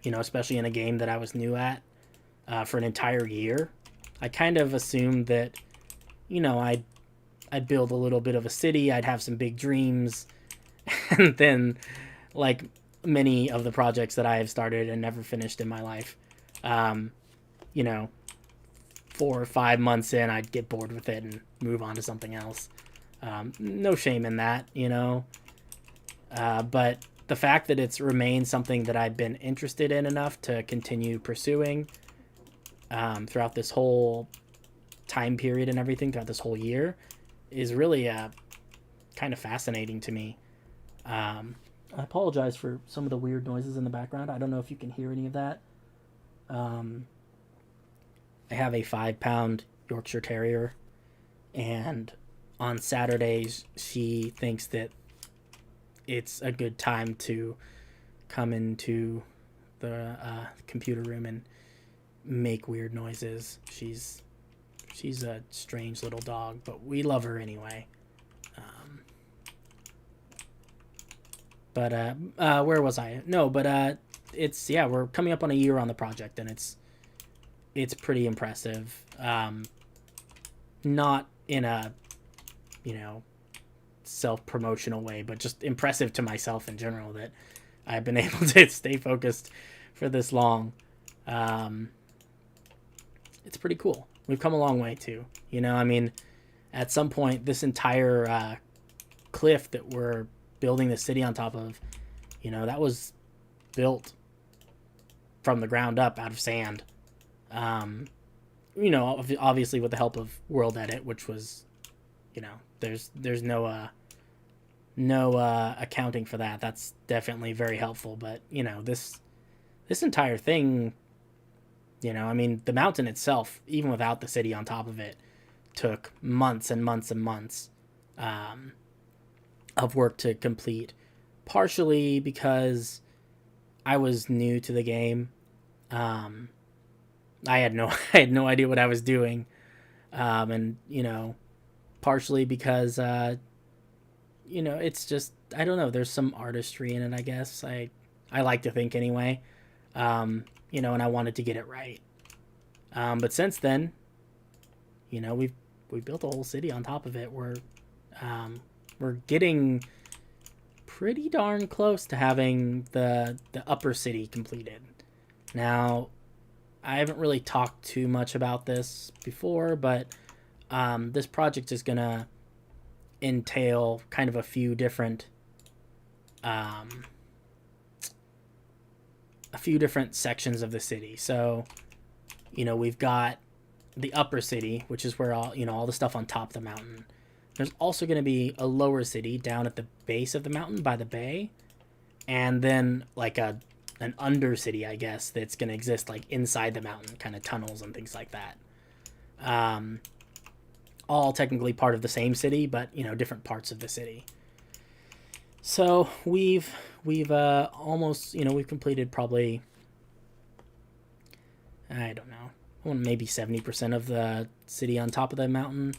especially in a game that I was new at, for an entire year. I kind of assumed that, I'd build a little bit of a city, I'd have some big dreams, and then, like many of the projects that I have started and never finished in my life, um, you know, 4 or 5 months in, I'd get bored with it and move on to something else. No shame in that, but the fact that it's remained something that I've been interested in enough to continue pursuing throughout this whole time period and everything, throughout this whole year, is really kind of fascinating to me. I apologize for some of the weird noises in the background. I don't know if you can hear any of that. Um, I have a 5 pound Yorkshire Terrier, and on Saturdays, she thinks that it's a good time to come into the computer room and make weird noises. She's a strange little dog, but we love her anyway. Um, but where was I? No, but it's we're coming up on a year on the project, and it's pretty impressive. Not in a self-promotional way, but just impressive to myself in general that I've been able to stay focused for this long. It's pretty cool. We've come a long way too. I mean, at some point, this entire cliff that we're building the city on top of, that was built from the ground up out of sand. Obviously with the help of World Edit, which was, there's no accounting for that. That's definitely very helpful. But this entire thing, I mean, the mountain itself, even without the city on top of it, took months and months and months of work to complete. Partially because I was new to the game. I had no I had no idea what I was doing, and partially because it's just, I don't know. There's some artistry in it, I guess. I like to think anyway, and I wanted to get it right. But since then, we've built a whole city on top of it. We're getting pretty darn close to having the upper city completed. Now, I haven't really talked too much about this before, but this project is gonna entail kind of a few different sections of the city. So, we've got the upper city, which is where all the stuff on top of the mountain. There's also going to be a lower city down at the base of the mountain by the bay, and then like an undercity, I guess, that's going to exist like inside the mountain, kind of tunnels and things like that. All technically part of the same city, but different parts of the city. So we've almost we've completed probably, I don't know, maybe 70% of the city on top of the mountain,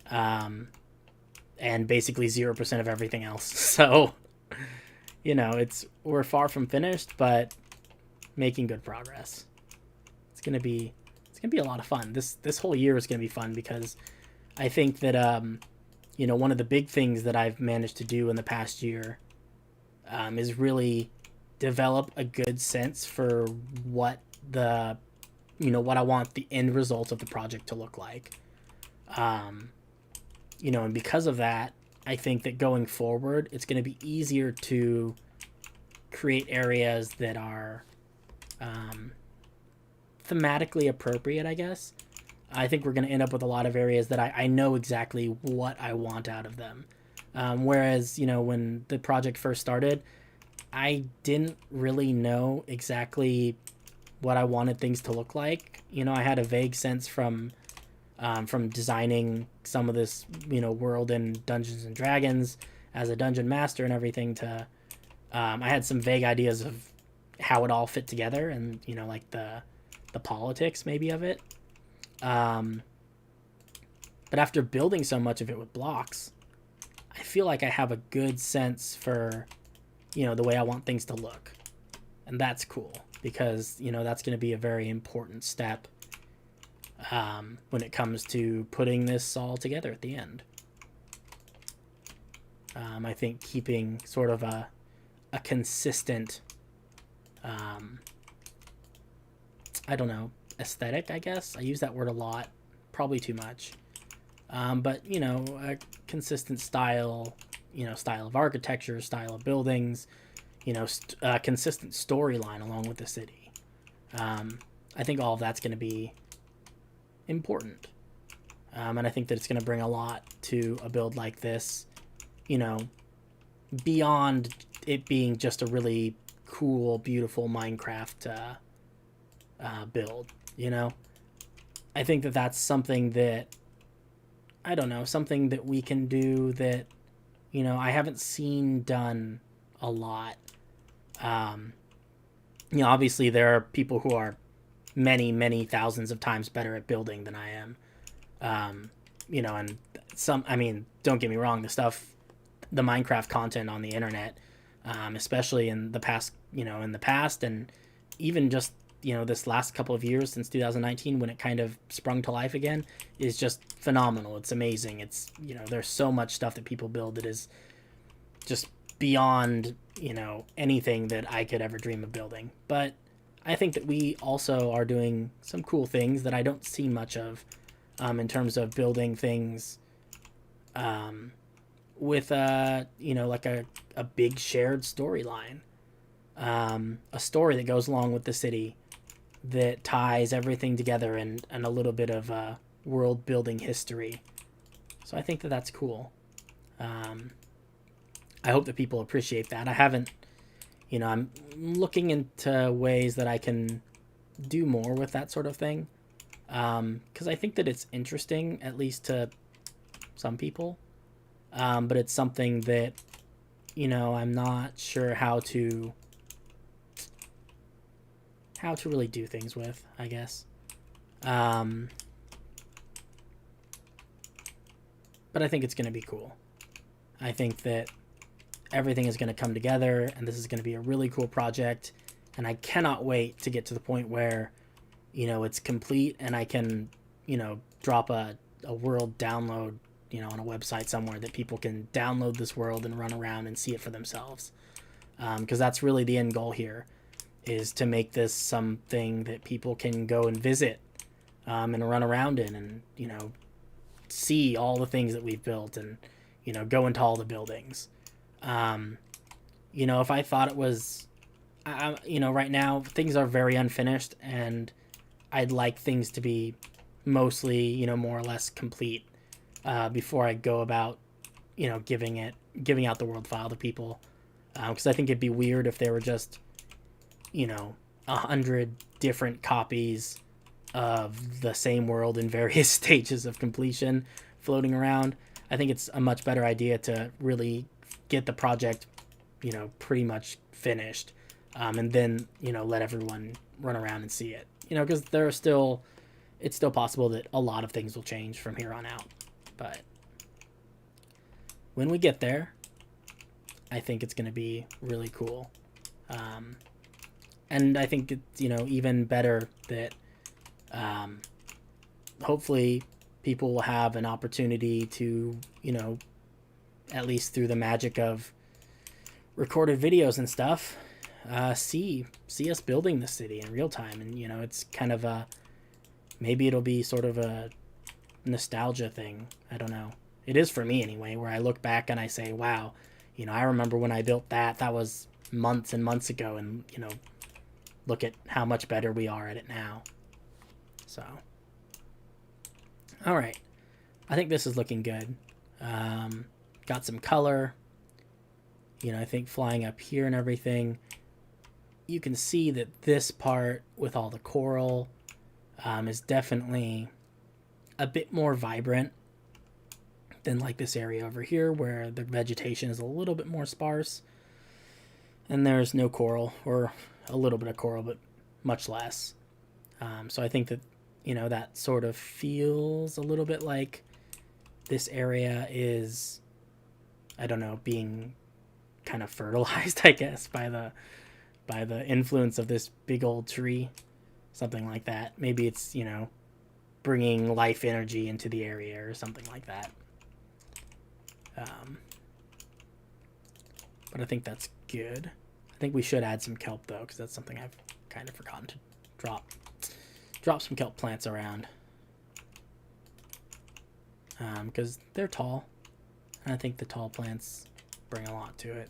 and basically 0% of everything else. So we're far from finished, but making good progress. It's gonna be a lot of fun. This whole year is gonna be fun because I think that one of the big things that I've managed to do in the past year is really develop a good sense for what what I want the end result of the project to look like. And because of that, I think that going forward, it's going to be easier to create areas that are thematically appropriate, I guess. I think we're going to end up with a lot of areas that I know exactly what I want out of them. Whereas, when the project first started, I didn't really know exactly what I wanted things to look like. I had a vague sense from designing some of this, world in Dungeons and Dragons as a dungeon master and everything to, I had some vague ideas of how it all fit together and, like the politics maybe of it. But after building so much of it with blocks, I feel like I have a good sense for, the way I want things to look. And that's cool because, that's going to be a very important step when it comes to putting this all together at the end. I think keeping sort of a consistent, I don't know, aesthetic, I guess. I use that word a lot, probably too much. But, a consistent style, style of architecture, style of buildings, a consistent storyline along with the city. I think all of that's going to be important. And I think that it's going to bring a lot to a build like this, beyond it being just a really cool, beautiful Minecraft build, I think that that's something that, I don't know, something that we can do that, I haven't seen done a lot. Obviously there are people who are many, many thousands of times better at building than I am. And don't get me wrong, the Minecraft content on the internet, especially in the past, and even just, this last couple of years since 2019 when it kind of sprung to life again, is just phenomenal. It's amazing. It's, there's so much stuff that people build that is just beyond, anything that I could ever dream of building. But I think that we also are doing some cool things that I don't see much of, in terms of building things with like a big shared storyline, a story that goes along with the city that ties everything together and a little bit of world building history. So I think that that's cool. I hope that people appreciate that. I haven't, I'm looking into ways that I can do more with that sort of thing, because I think that it's interesting, at least to some people, but it's something that, I'm not sure how to really do things with, I guess. But I think it's going to be cool. I think that everything is going to come together, and this is going to be a really cool project, and I cannot wait to get to the point where, it's complete and I can, drop a world download, on a website somewhere that people can download this world and run around and see it for themselves. Because that's really the end goal here, is to make this something that people can go and visit, and run around in and, see all the things that we've built and, go into all the buildings. If I thought it was, right now things are very unfinished and I'd like things to be mostly, more or less complete, before I go about, giving out the world file to people. Because I think it'd be weird if there were just, 100 different copies of the same world in various stages of completion floating around. I think it's a much better idea to really get the project, pretty much finished, and then, let everyone run around and see it, because it's still possible that a lot of things will change from here on out. But when we get there, I think it's going to be really cool. And I think it's, even better that, hopefully people will have an opportunity to, at least through the magic of recorded videos and stuff, see us building the city in real time. And, it's kind of maybe it'll be sort of a nostalgia thing. I don't know. It is for me anyway, where I look back and I say, wow, I remember when I built that was months and months ago, and, look at how much better we are at it now. So, all right. I think this is looking good. Got some color. I think flying up here and everything. You can see that this part with all the coral is definitely a bit more vibrant than like this area over here where the vegetation is a little bit more sparse. And there's no coral, or a little bit of coral, but much less. So I think that, that sort of feels a little bit like this area is I don't know, being kind of fertilized, I guess, by the influence of this big old tree, something like that. Maybe it's, you know, bringing life energy into the area or something like that. But I think that's good. I think we should add some kelp though, because that's something I've kind of forgotten to drop some kelp plants around, because they're tall, and I think the tall plants bring a lot to it.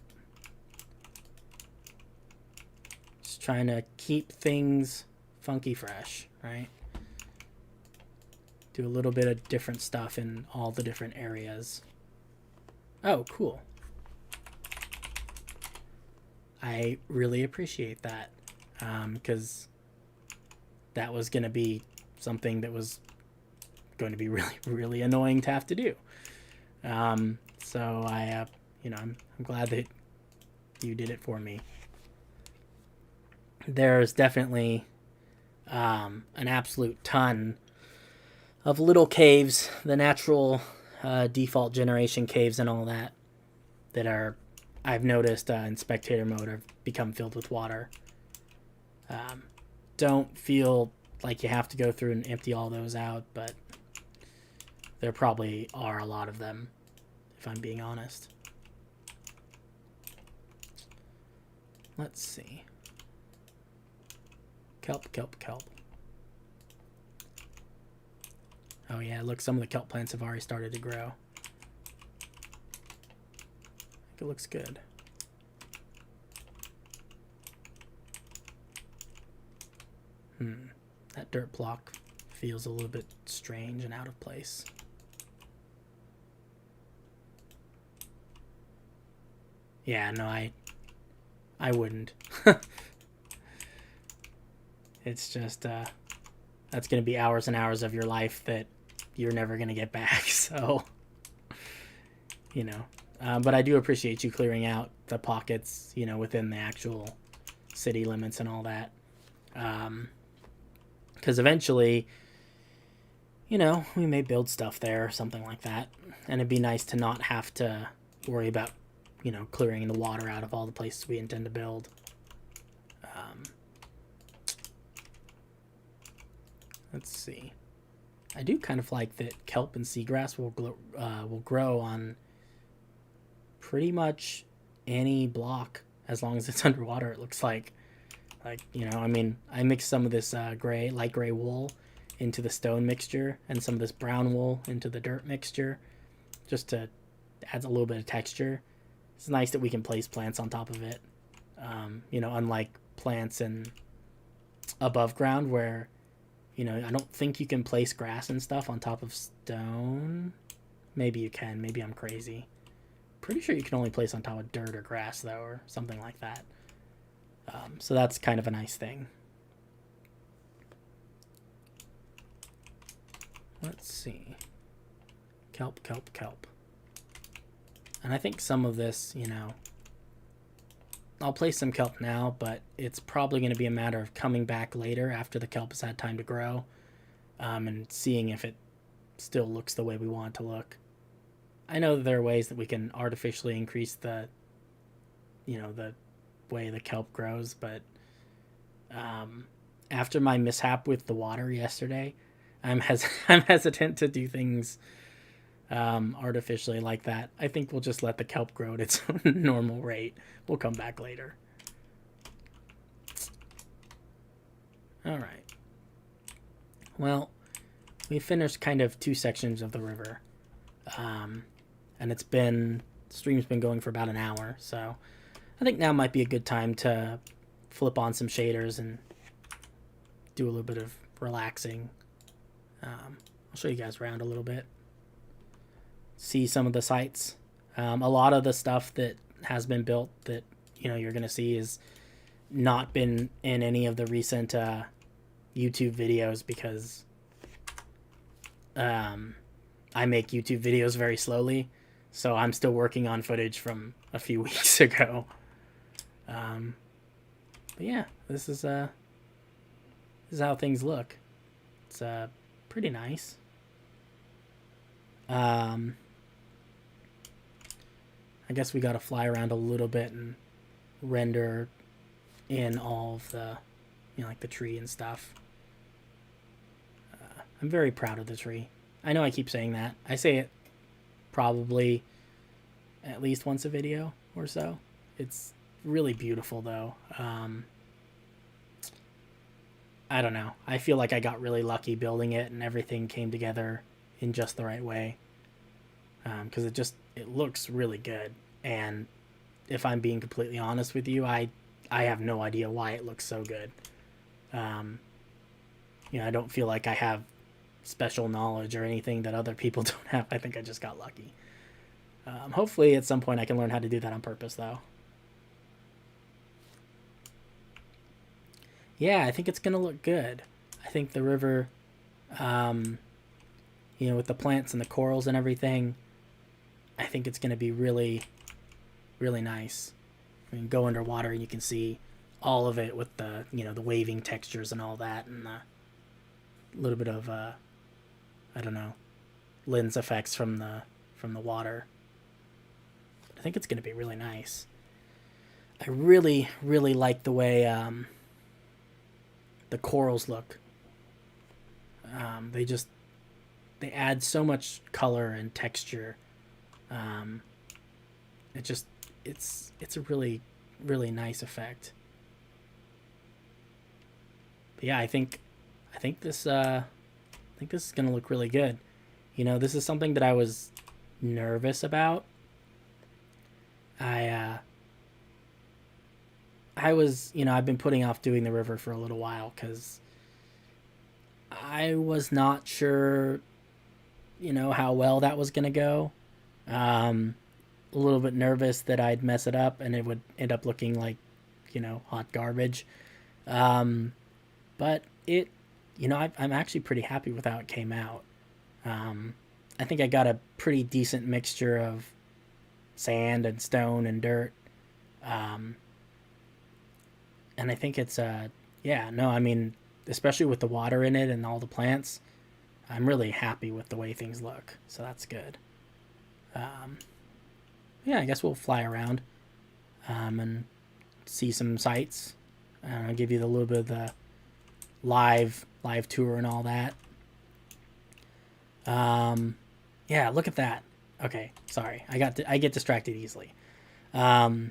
Just trying to keep things funky fresh, right? Do a little bit of different stuff in all the different areas. Oh, cool. I really appreciate that, because that was going to be something that was going to be really, really annoying to have to do. So I, you know, I'm glad that you did it for me. There's definitely an absolute ton of little caves, the natural default generation caves and all that, that are, I've noticed in spectator mode, have become filled with water. Don't feel like you have to go through and empty all those out, but there probably are a lot of them, if I'm being honest. Let's see. Kelp, kelp, kelp. Oh yeah, look, some of the kelp plants have already started to grow. I think it looks good. That dirt block feels a little bit strange and out of place. Yeah, no, I wouldn't. It's just, that's going to be hours and hours of your life that you're never going to get back, so, you know. But I do appreciate you clearing out the pockets, you know, within the actual city limits and all that. Because eventually, you know, we may build stuff there or something like that. And it'd be nice to not have to worry about, you know, clearing the water out of all the places we intend to build. Let's see. I do kind of like that kelp and seagrass will grow on pretty much any block as long as it's underwater, it looks like. Like, you know, I mean, I mixed some of this light gray wool into the stone mixture and some of this brown wool into the dirt mixture, just to add a little bit of texture. It's nice that we can place plants on top of it. You know, unlike plants in above ground where, you know, I don't think you can place grass and stuff on top of stone. Maybe you can. Maybe I'm crazy. Pretty sure you can only place on top of dirt or grass, though, or something like that. So that's kind of a nice thing. Let's see. Kelp, kelp, kelp. And I think some of this, you know, I'll place some kelp now, but it's probably going to be a matter of coming back later after the kelp has had time to grow, and seeing if it still looks the way we want it to look. I know that there are ways that we can artificially increase the, you know, the way the kelp grows, but after my mishap with the water yesterday, I'm hesitant to do things artificially like that. I think we'll just let the kelp grow at its normal rate. We'll come back later. All right. Well, we finished kind of two sections of the river, and the stream's been going for about an hour, so I think now might be a good time to flip on some shaders and do a little bit of relaxing. I'll show you guys around a little bit. See some of the sites. A lot of the stuff that has been built that, you know, you're going to see is not been in any of the recent YouTube videos, because I make YouTube videos very slowly, so I'm still working on footage from a few weeks ago. But yeah, this is how things look. It's pretty nice. I guess we got to fly around a little bit and render in all of the, like the tree and stuff. I'm very proud of the tree. I know I keep saying that. I say it probably at least once a video or so. It's really beautiful though. I don't know. I feel like I got really lucky building it and everything came together in just the right way. Because it looks really good. And if I'm being completely honest with you, I have no idea why it looks so good. I don't feel like I have special knowledge or anything that other people don't have. I think I just got lucky. Hopefully at some point I can learn how to do that on purpose though. Yeah, I think it's going to look good. I think the river, with the plants and the corals and everything, I think it's going to be really, really nice. I mean, go underwater and you can see all of it with the, the waving textures and all that, and a little bit of, lens effects from the water. But I think it's going to be really nice. I really, really like the way the corals look. They add so much color and texture. It's a really, really nice effect. But yeah, I think this is gonna look really good. This is something that I was nervous about. I was, I've been putting off doing the river for a little while because I was not sure, how well that was gonna go. A little bit nervous that I'd mess it up and it would end up looking like, hot garbage. But it, I'm actually pretty happy with how it came out. I think I got a pretty decent mixture of sand and stone and dirt. And I think it's, especially with the water in it and all the plants, I'm really happy with the way things look. So that's good. I guess we'll fly around and see some sights. I'll give you a little bit of the live tour and all that. Look at that. Okay, sorry. I get distracted easily. But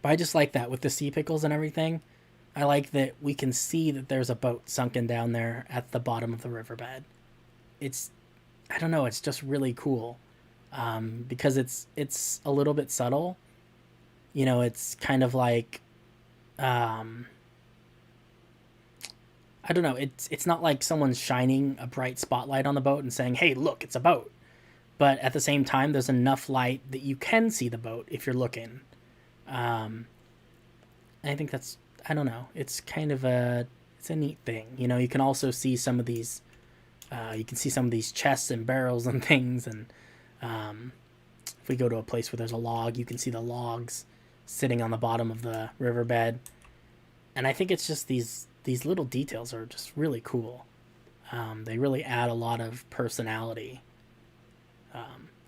I just like that with the sea pickles and everything. I like that we can see that there's a boat sunken down there at the bottom of the riverbed. I don't know, it's just really cool. Because it's a little bit subtle. It's kind of like, I don't know, it's not like someone's shining a bright spotlight on the boat and saying, hey, look, it's a boat. But at the same time, there's enough light that you can see the boat if you're looking. I think that's, I don't know, it's kind of it's a neat thing. You can also see some of these, chests and barrels and things. And if we go to a place where there's a log, you can see the logs sitting on the bottom of the riverbed. And I think it's just these little details are just really cool. They really add a lot of personality.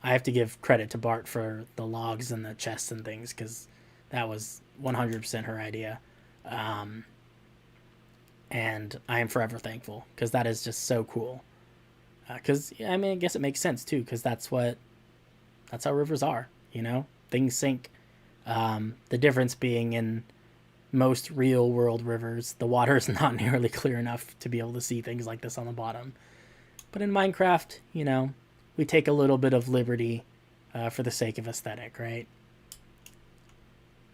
I have to give credit to Bart for the logs and the chests and things, because that was 100% her idea. And I am forever thankful, because that is just so cool. Because, I guess it makes sense, too, because that's how rivers are, Things sink. The difference being in most real-world rivers, the water is not nearly clear enough to be able to see things like this on the bottom. But in Minecraft, we take a little bit of liberty for the sake of aesthetic, right?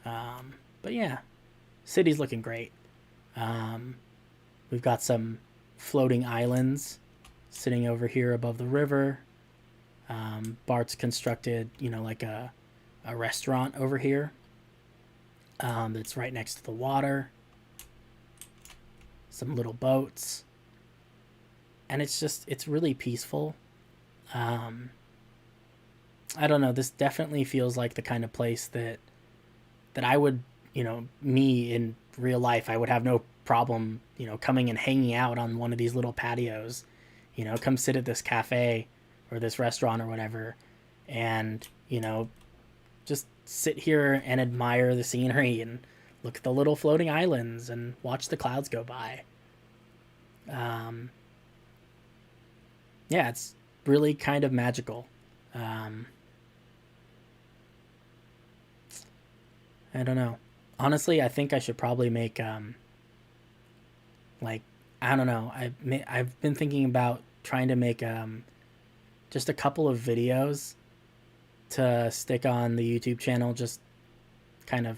But yeah, city's looking great. We've got some floating islands sitting over here above the river. Bart's constructed, like a restaurant over here that's right next to the water. Some little boats. And it's really peaceful. I don't know, this definitely feels like the kind of place that I would, me in real life, I would have no problem, coming and hanging out on one of these little patios, come sit at this cafe or this restaurant or whatever, and, just sit here and admire the scenery and look at the little floating islands and watch the clouds go by. Yeah, it's really kind of magical. I don't know. Honestly, I think I should probably make like, I don't know. I've been thinking about trying to make just a couple of videos to stick on the YouTube channel, just kind of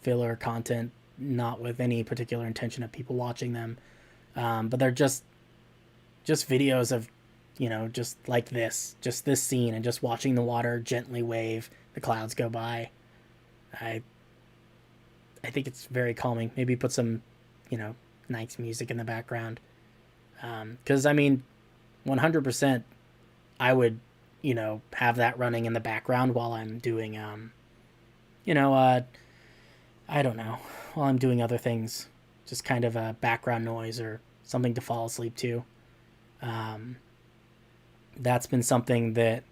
filler content, not with any particular intention of people watching them, but they're just videos of, just like just this scene, and just watching the water gently wave, the clouds go by. I think it's very calming. Maybe put some, nice music in the background. Because, 100% I would, have that running in the background while I'm doing, I don't know, while I'm doing other things. Just kind of a background noise or something to fall asleep to. That's been something that,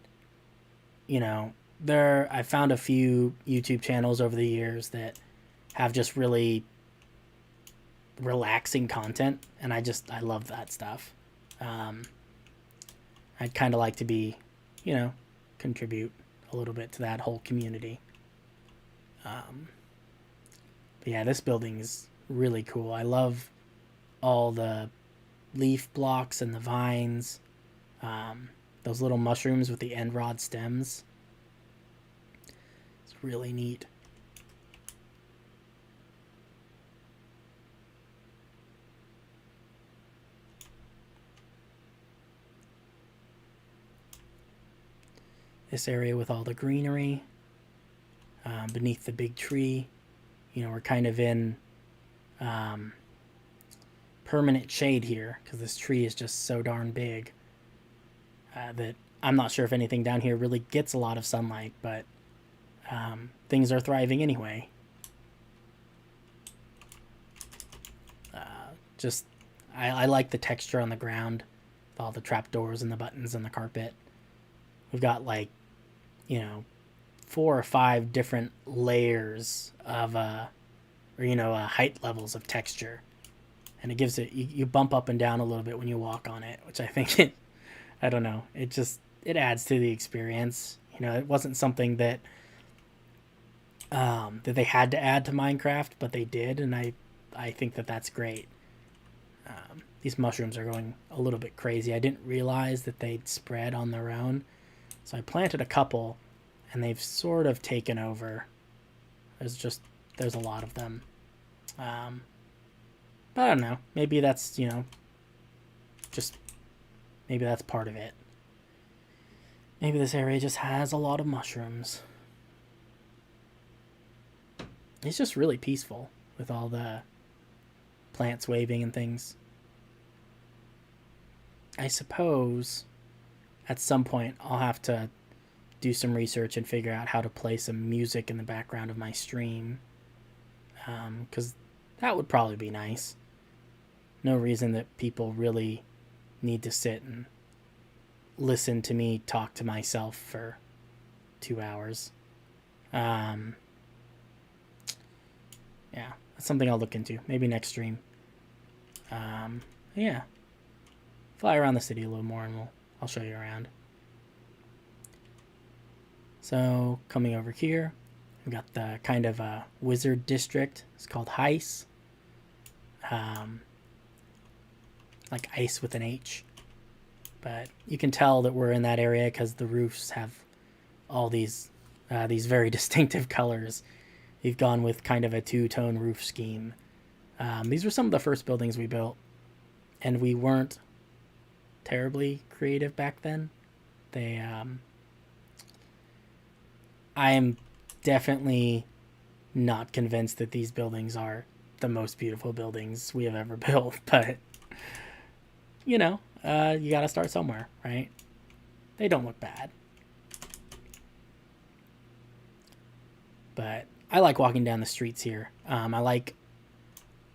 I found a few YouTube channels over the years that have just really relaxing content, and I love that stuff. I'd kind of like to be, contribute a little bit to that whole community. But yeah, this building is really cool. I love all the leaf blocks and the vines, those little mushrooms with the end rod stems. It's really neat. This area with all the greenery beneath the big tree. We're kind of in permanent shade here because this tree is just so darn big that I'm not sure if anything down here really gets a lot of sunlight, but things are thriving anyway. I like the texture on the ground, all the trapdoors and the buttons and the carpet. We've got 4 or 5 different layers of height levels of texture, and it gives it, you bump up and down a little bit when you walk on it, which I think I don't know, it adds to the experience. It wasn't something that that they had to add to Minecraft, but they did, and I think that that's great. These mushrooms are going a little bit crazy. I didn't realize that they'd spread on their own, so I planted a couple, and they've sort of taken over. There's a lot of them. But I don't know. Maybe that's, maybe that's part of it. Maybe this area just has a lot of mushrooms. It's just really peaceful with all the plants waving and things. I suppose at some point I'll have to do some research and figure out how to play some music in the background of my stream, because that would probably be nice. No reason that people really need to sit and listen to me talk to myself for 2 hours. Yeah, that's something I'll look into. Maybe next stream. Yeah. Fly around the city a little more, and I'll show you around. So, coming over here, we've got the kind of a wizard district. It's called Heis. Like ice with an H. But you can tell that we're in that area because the roofs have all these very distinctive colors. We've gone with kind of a two-tone roof scheme. These were some of the first buildings we built, and we weren't terribly creative back then. I am definitely not convinced that these buildings are the most beautiful buildings we have ever built, but you gotta start somewhere, right? They don't look bad. But I like walking down the streets here. I like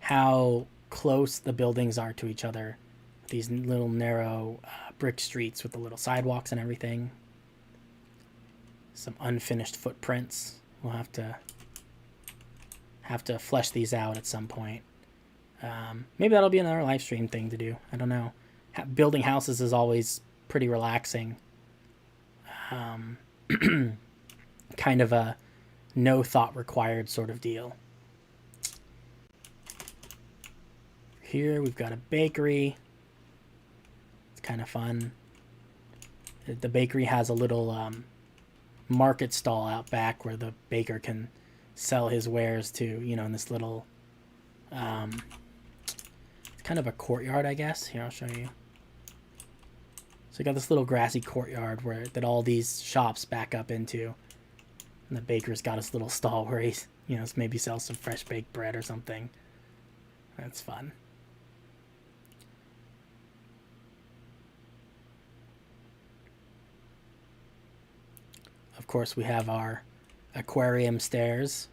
how close the buildings are to each other. These little narrow brick streets with the little sidewalks and everything. Some unfinished footprints We'll have to flesh these out at some point. Maybe that'll be another live stream thing to do. I don't know. Building houses is always pretty relaxing. Kind of a no thought required sort of deal. Here we've got a bakery. It's kind of fun. The bakery has a little market stall out back where the baker can sell his wares to, you know, in this little it's kind of a courtyard, I guess. Here, I'll show you. So you got this little grassy courtyard that all these shops back up into. And the baker's got his little stall where he's, you know, maybe sells some fresh baked bread or something. That's fun. Of course, we have our aquarium stairs.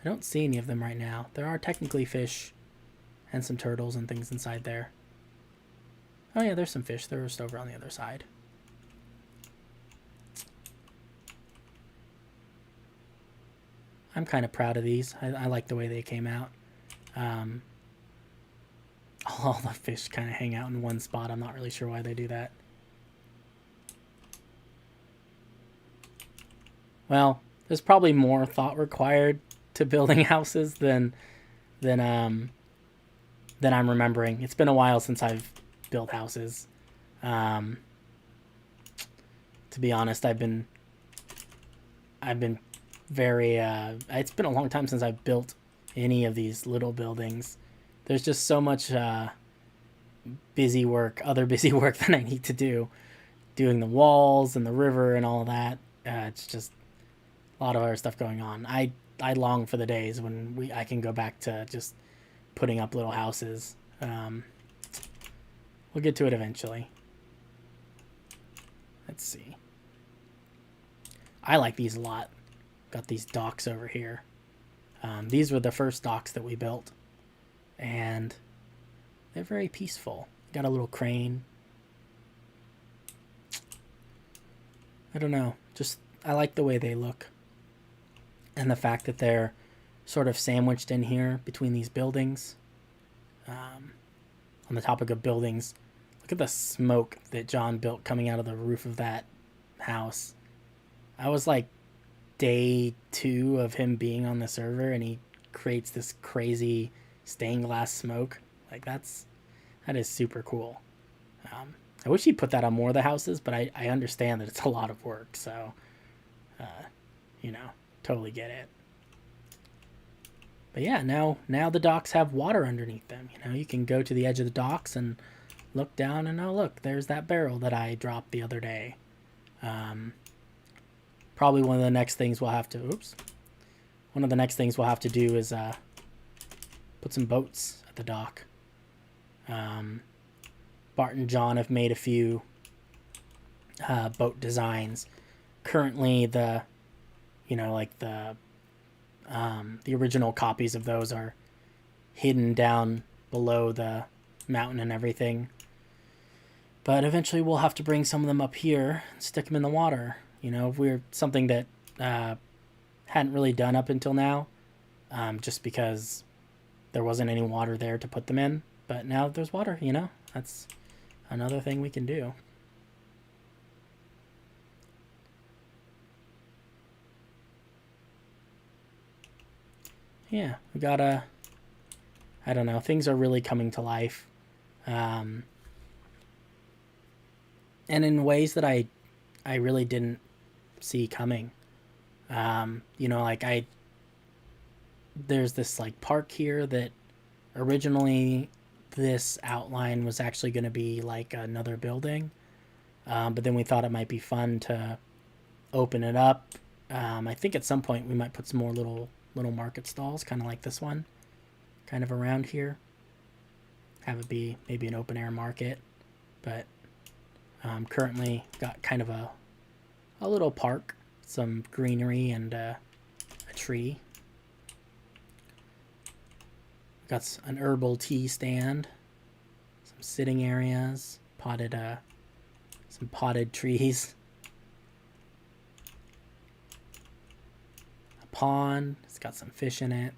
I don't see any of them right now. There are technically fish and some turtles and things inside there. Oh yeah, there's some fish. They're just over on the other side. I'm kind of proud of these. I like the way they came out. All the fish kind of hang out in one spot. I'm not really sure why they do that. Well, there's probably more thought required to building houses than I'm remembering. It's been a while since I've built houses. To be honest, I've been very it's been a long time since I've built any of these little buildings. There's just so much other busy work that I need to do, doing the walls and the river and all of that. It's just a lot of other stuff going on. I long for the days when I can go back to just putting up little houses. We'll get to it eventually. Let's see. I like these a lot. Got these docks over here. These were the first docks that we built, and they're very peaceful. Got a little crane. I don't know. Just I like the way they look. And the fact that they're sort of sandwiched in here between these buildings. On the topic of buildings, look at the smoke that John built coming out of the roof of that house. I was like day 2 of him being on the server, and he creates this crazy stained glass smoke. Like that is super cool. I wish he'd put that on more of the houses, but I understand that it's a lot of work, so you know, totally get it. But yeah, now the docks have water underneath them. You know, you can go to the edge of the docks and look down, and oh look, there's that barrel that I dropped the other day. Probably one of the next things we'll have to do is put some boats at the dock. Bart and John have made a few boat designs. Currently, the original copies of those are hidden down below the mountain and everything. But eventually we'll have to bring some of them up here and stick them in the water. You know, we're something that hadn't really done up until now, just because there wasn't any water there to put them in. But now there's water, you know, that's another thing we can do. Yeah, we got I don't know, things are really coming to life. And in ways that I really didn't see coming. You know, like there's this like park here that originally this outline was actually going to be like another building. But then we thought it might be fun to open it up. I think at some point we might put some more little market stalls, kind of like this one, kind of around here. Have it be maybe an open air market, but currently got kind of a little park, some greenery and a tree. Got an herbal tea stand, some sitting areas, some potted trees. pond. It's got some fish in it.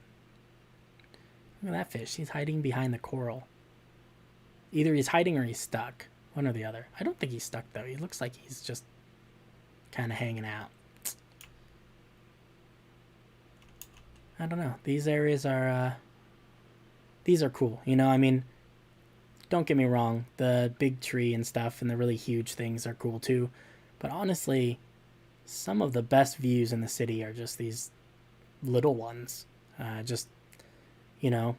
Look at that fish. He's hiding behind the coral. Either he's hiding or he's stuck. One or the other. I don't think he's stuck, though. He looks like he's just kind of hanging out. I don't know. These areas are... these are cool. You know, I mean, don't get me wrong. The big tree and stuff and the really huge things are cool, too. But honestly, some of the best views in the city are just these little ones. Just, you know,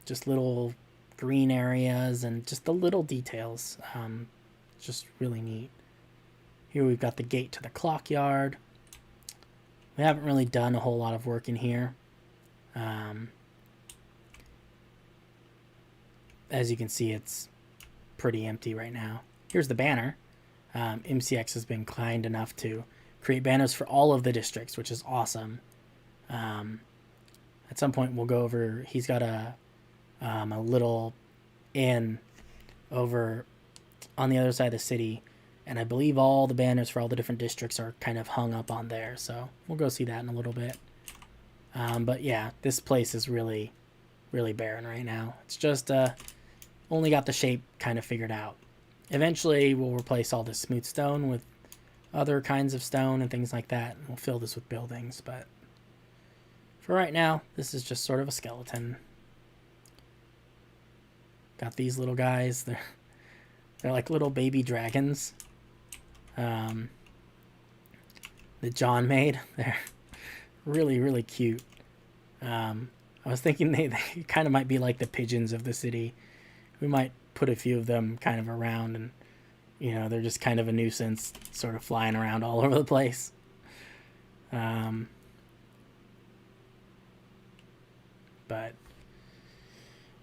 just little green areas and just the little details. Just really neat. Here we've got the gate to the clock yard. We haven't really done a whole lot of work in here. As you can see, it's pretty empty right now. Here's the banner. MCX has been kind enough to create banners for all of the districts, which is awesome. At some point, we'll go over. He's got a little inn over on the other side of the city, and I believe all the banners for all the different districts are kind of hung up on there. So we'll go see that in a little bit. But yeah, this place is really, really barren right now. It's just only got the shape kind of figured out. Eventually, we'll replace all this smooth stone with other kinds of stone and things like that. And we'll fill this with buildings, but for right now, this is just sort of a skeleton. Got these little guys. They're like little baby dragons that John made. They're really, really cute. I was thinking they kind of might be like the pigeons of the city. We might put a few of them kind of around, and you know, they're just kind of a nuisance, sort of flying around all over the place. But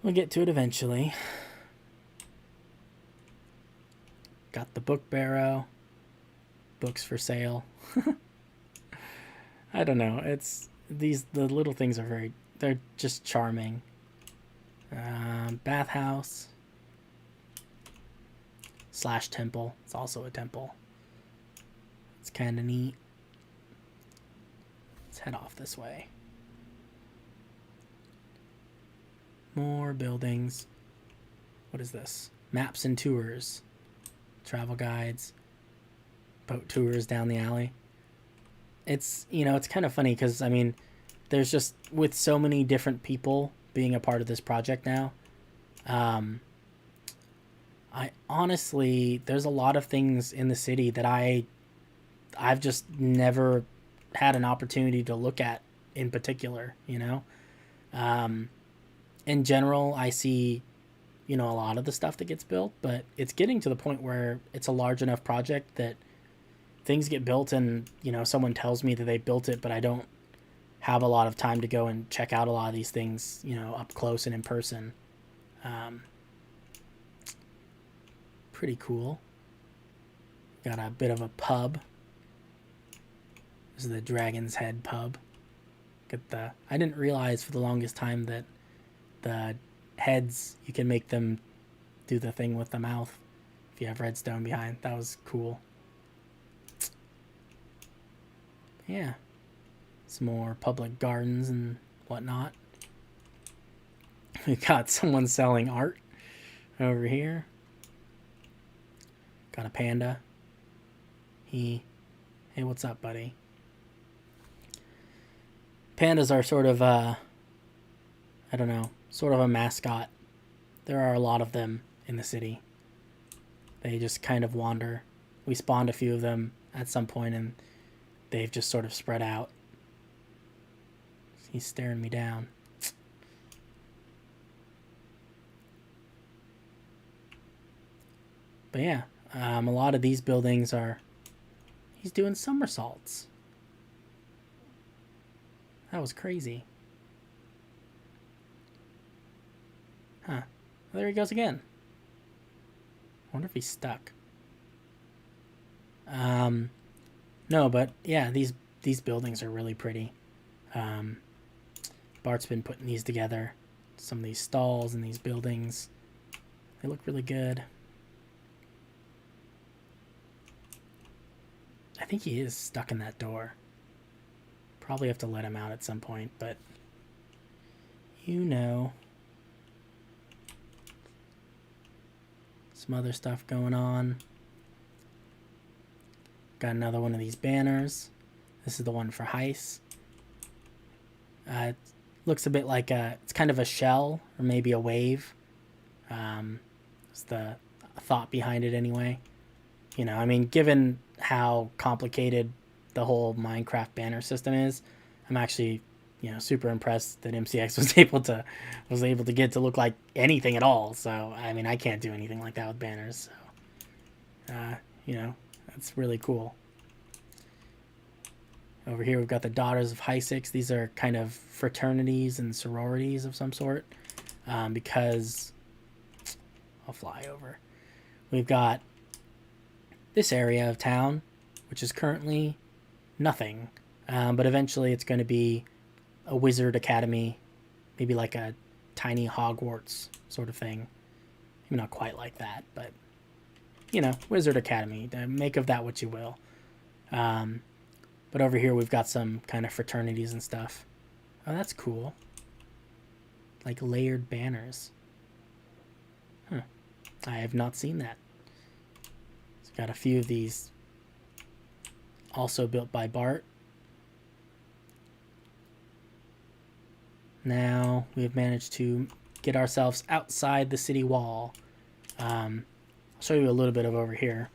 we'll get to it eventually. Got the book barrow. Books for sale. I don't know. It's the little things are they're just charming. Bathhouse / temple. It's also a temple. It's kind of neat. Let's head off this way. More buildings. What is this? Maps and tours. Travel guides. Boat tours down the alley. It's, you know, it's kind of funny because, I mean, there's just, with so many different people being a part of this project now, I honestly, there's a lot of things in the city that I've just never had an opportunity to look at in particular, you know? In general, I see, you know, a lot of the stuff that gets built, but it's getting to the point where it's a large enough project that things get built and, you know, someone tells me that they built it, but I don't have a lot of time to go and check out a lot of these things, you know, up close and in person. Pretty cool. Got a bit of a pub. This is the Dragon's Head pub. I didn't realize for the longest time that the heads, you can make them do the thing with the mouth if you have redstone behind. That was cool. Yeah. Some more public gardens and whatnot. We got someone selling art over here. Got a panda. Hey, what's up, buddy? Pandas are sort of I don't know, sort of a mascot. There are a lot of them in the city. They just kind of wander. We spawned a few of them at some point and they've just sort of spread out. He's staring me down. But yeah, a lot of these buildings are... He's doing somersaults. That was crazy. Huh. Well, there he goes again. I wonder if he's stuck. No, but yeah, these buildings are really pretty. Bart's been putting these together. Some of these stalls and these buildings. They look really good. I think he is stuck in that door. Probably have to let him out at some point, but you know. Some other stuff going on. Got another one of these banners. This is the one for Heist. It looks a bit like it's kind of a shell or maybe a wave. It's the thought behind it anyway. You know, I mean, given how complicated the whole Minecraft banner system is, I'm actually, you know, super impressed that MCX was able to get to look like anything at all. So, I mean, I can't do anything like that with banners. So, you know, that's really cool. Over here, we've got the Daughters of Hysix. These are kind of fraternities and sororities of some sort. Because I'll fly over. We've got this area of town, which is currently nothing. But eventually it's going to be a wizard academy, maybe like a tiny Hogwarts sort of thing. Maybe not quite like that, but, you know, wizard academy. Make of that what you will. But over here we've got some kind of fraternities and stuff. Oh, that's cool. Like layered banners. Huh. I have not seen that. It's got a few of these also built by Bart. Now we've managed to get ourselves outside the city wall. I'll show you a little bit of over here.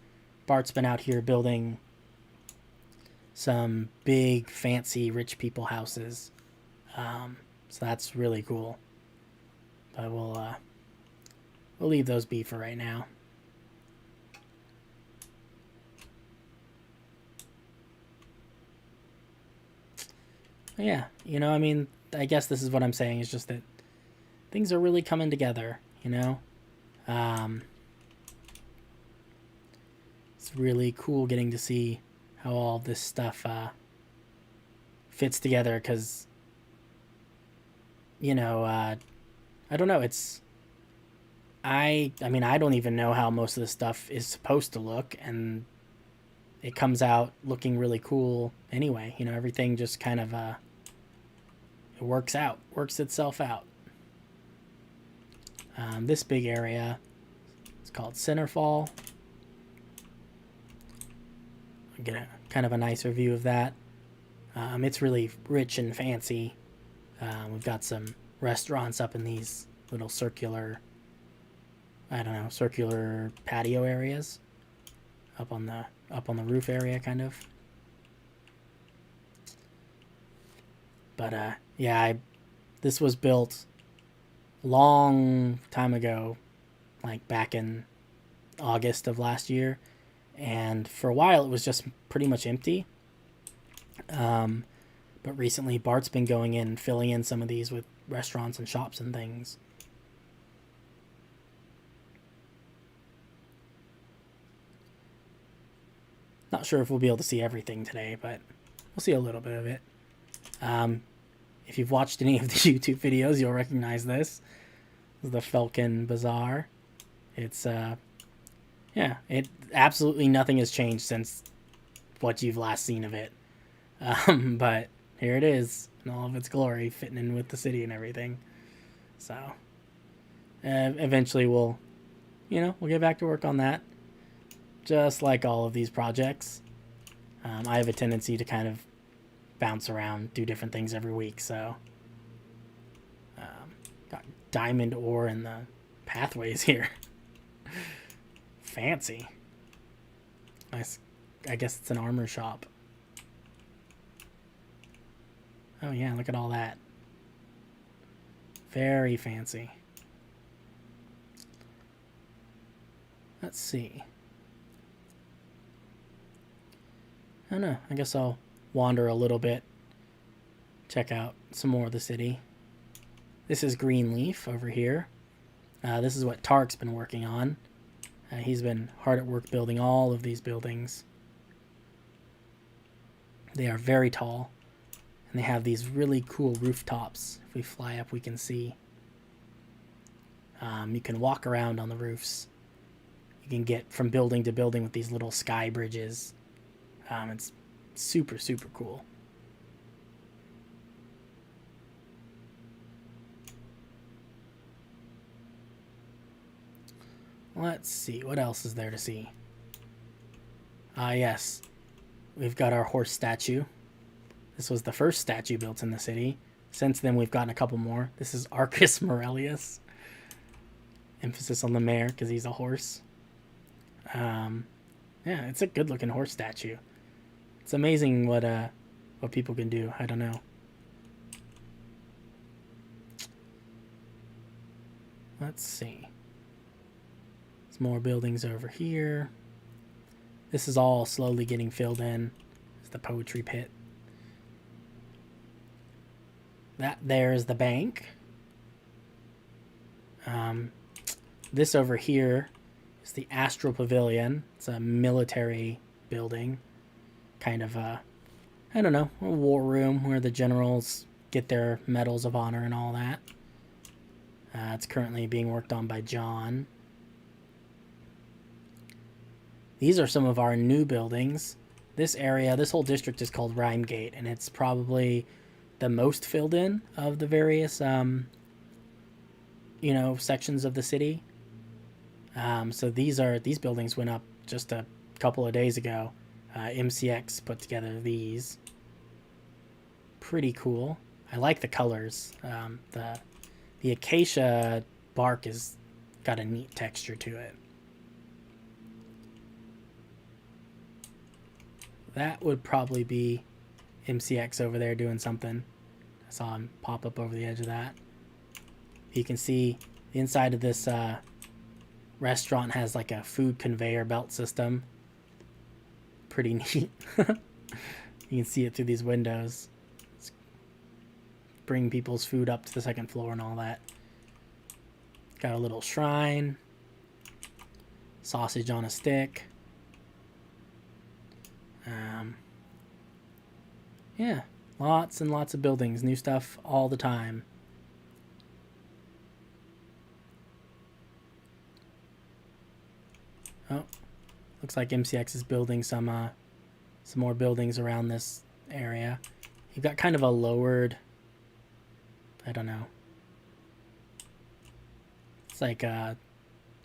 Bart's been out here building some big, fancy, rich people houses. So that's really cool. But we'll leave those be for right now. Yeah, you know, I mean, I guess this is what I'm saying, is just that things are really coming together, you know? It's really cool getting to see how all this stuff fits together, because, you know, I don't know, I mean, I don't even know how most of this stuff is supposed to look, and it comes out looking really cool anyway. You know, everything just kind of, it works itself out. This big area, it's called Centerfall. I'll get a kind of a nicer view of that. It's really rich and fancy. We've got some restaurants up in these little circular, I don't know, circular patio areas up on the roof area, kind of. But yeah, this was built a long time ago, like back in August of last year, and for a while it was just pretty much empty. But recently Bart's been going in and filling in some of these with restaurants and shops and things. Not sure if we'll be able to see everything today, but we'll see a little bit of it. If you've watched any of the YouTube videos, you'll recognize this. This is the Falcon Bazaar. It's, yeah, absolutely nothing has changed since what you've last seen of it. But here it is in all of its glory, fitting in with the city and everything. So, eventually we'll get back to work on that. Just like all of these projects. I have a tendency to kind of bounce around, do different things every week, so got diamond ore in the pathways here. Fancy. Nice. I guess it's an armor shop. Oh yeah, look at all that. Very fancy. Let's see. I don't know. I guess I'll wander a little bit. Check out some more of the city. This is Greenleaf over here. This is what Tark's been working on. He's been hard at work building all of these buildings. They are very tall. And they have these really cool rooftops. If we fly up, we can see. You can walk around on the roofs. You can get from building to building with these little sky bridges. It's super, super cool. Let's see, what else is there to see? Yes, we've got our horse statue. This was the first statue built in the city. Since then, we've gotten a couple more. This is Arcus Morelius. Emphasis on the mayor because he's a horse. Yeah, it's a good-looking horse statue. It's amazing what people can do. I don't know. Let's see. There's more buildings over here. This is all slowly getting filled in. It's the poetry pit. That there is the bank. This over here is the Astral Pavilion. It's a military building. Kind of a, I don't know, a war room where the generals get their medals of honor and all that. It's currently being worked on by John. These are some of our new buildings. This area, this whole district is called Rhymegate, and it's probably the most filled in of the various, sections of the city. So these buildings went up just a couple of days ago. MCX put together these. Pretty cool. I like the colors. The acacia bark is got a neat texture to it. That would probably be MCX over there doing something. I saw him pop up over the edge of that. You can see the inside of this restaurant has like a food conveyor belt system. Pretty neat. You can see it through these windows. It's bring people's food up to the second floor and all that. Got a little shrine. Sausage on a stick. Yeah, lots and lots of buildings, new stuff all the time. Oh, looks like MCX is building some more buildings around this area. You've got kind of a lowered, I don't know. It's like a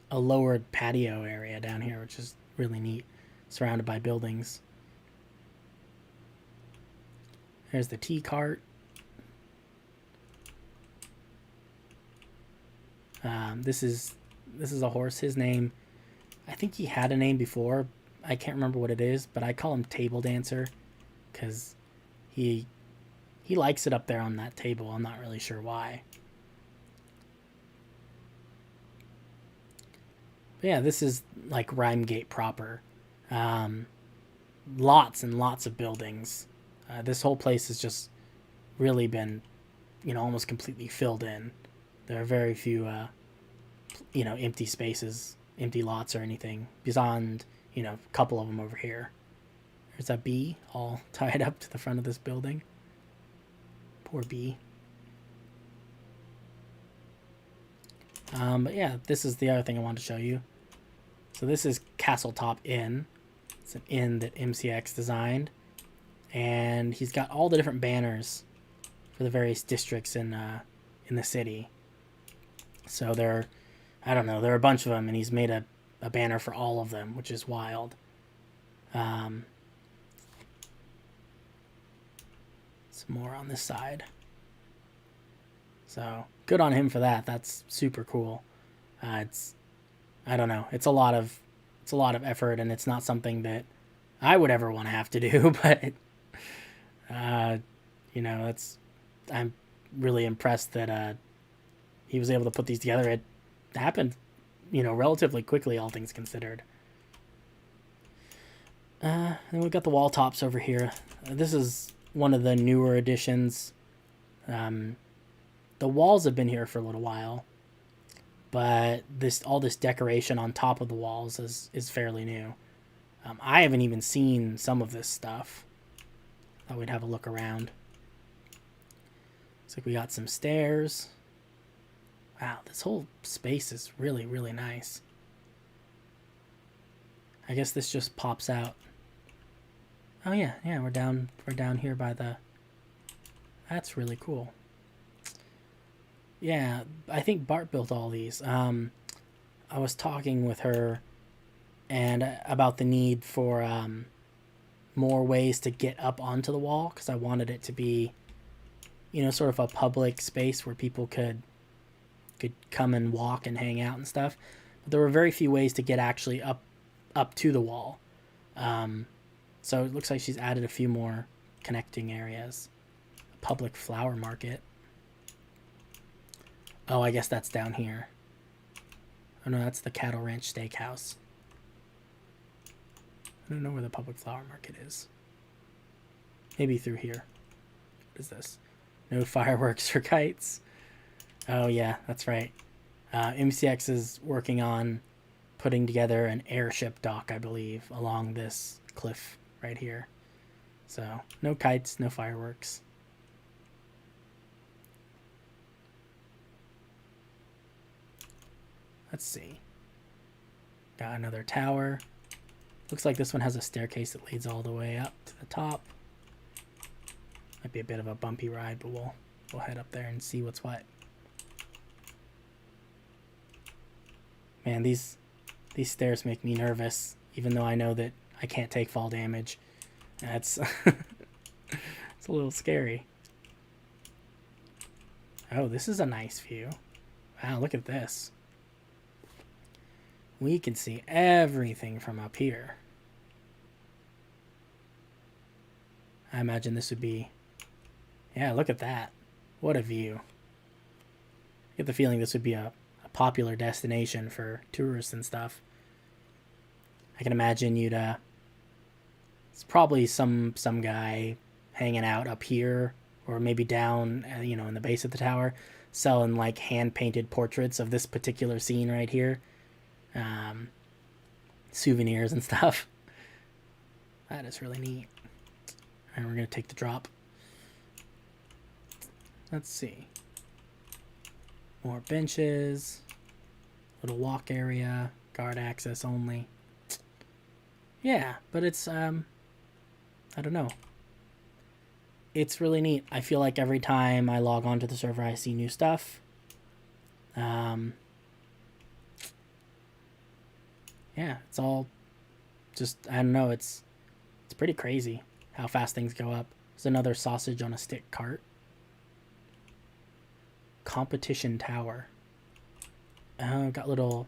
lowered patio area down here, which is really neat, surrounded by buildings. There's the tea cart. This is a horse. His name, I think he had a name before. I can't remember what it is, but I call him Table Dancer because he likes it up there on that table. I'm not really sure why. But yeah, this is like Rhymegate proper. Lots and lots of buildings. This whole place has just really been, almost completely filled in. There are very few, empty spaces, empty lots or anything beyond, a couple of them over here. There's a bee all tied up to the front of this building. Poor bee. But yeah, this is the other thing I wanted to show you. So this is Castletop Inn. It's an inn that MCX designed. And he's got all the different banners for the various districts in the city. So there are a bunch of them, and he's made a banner for all of them, which is wild. Some more on this side. So good on him for that. That's super cool. It's a lot of effort, and it's not something that I would ever want to have to do, but I'm really impressed that he was able to put these together. It happened, relatively quickly, all things considered. Then we've got the wall tops over here. This is one of the newer additions. The walls have been here for a little while, but all this decoration on top of the walls is fairly new. I haven't even seen some of this stuff. Thought we'd have a look around. Looks like we got some stairs. Wow, this whole space is really, really nice. I guess this just pops out. Oh yeah, we're down here by the. That's really cool. Yeah, I think Bart built all these. I was talking with her and about the need for more ways to get up onto the wall, because I wanted it to be, sort of a public space where people could come and walk and hang out and stuff. But there were very few ways to get actually up to the wall. So it looks like she's added a few more connecting areas. A public flower market. Oh, I guess that's down here. Oh no, that's the Cattle Ranch Steakhouse. I don't know where the public flower market is. Maybe through here. What is this? No fireworks or kites. Oh yeah, that's right. MCX is working on putting together an airship dock, I believe, along this cliff right here. So no kites, no fireworks. Let's see. Got another tower. Looks like this one has a staircase that leads all the way up to the top. Might be a bit of a bumpy ride, but we'll head up there and see what's what. Man, these stairs make me nervous, even though I know that I can't take fall damage. That's it's a little scary. Oh, this is a nice view. Wow, look at this. We can see everything from up here. I imagine this would be... Yeah, look at that. What a view. I get the feeling this would be a popular destination for tourists and stuff. I can imagine you'd... it's probably some guy hanging out up here, or maybe down, in the base of the tower, selling like hand-painted portraits of this particular scene right here. Souvenirs and stuff. That is really neat. Alright, we're going to take the drop. Let's see. More benches. Little walk area. Guard access only. Yeah, but it's, I don't know. It's really neat. I feel like every time I log on to the server, I see new stuff. Yeah, it's all just, I don't know, it's pretty crazy how fast things go up. There's another sausage on a stick cart. Competition tower. Oh, got little,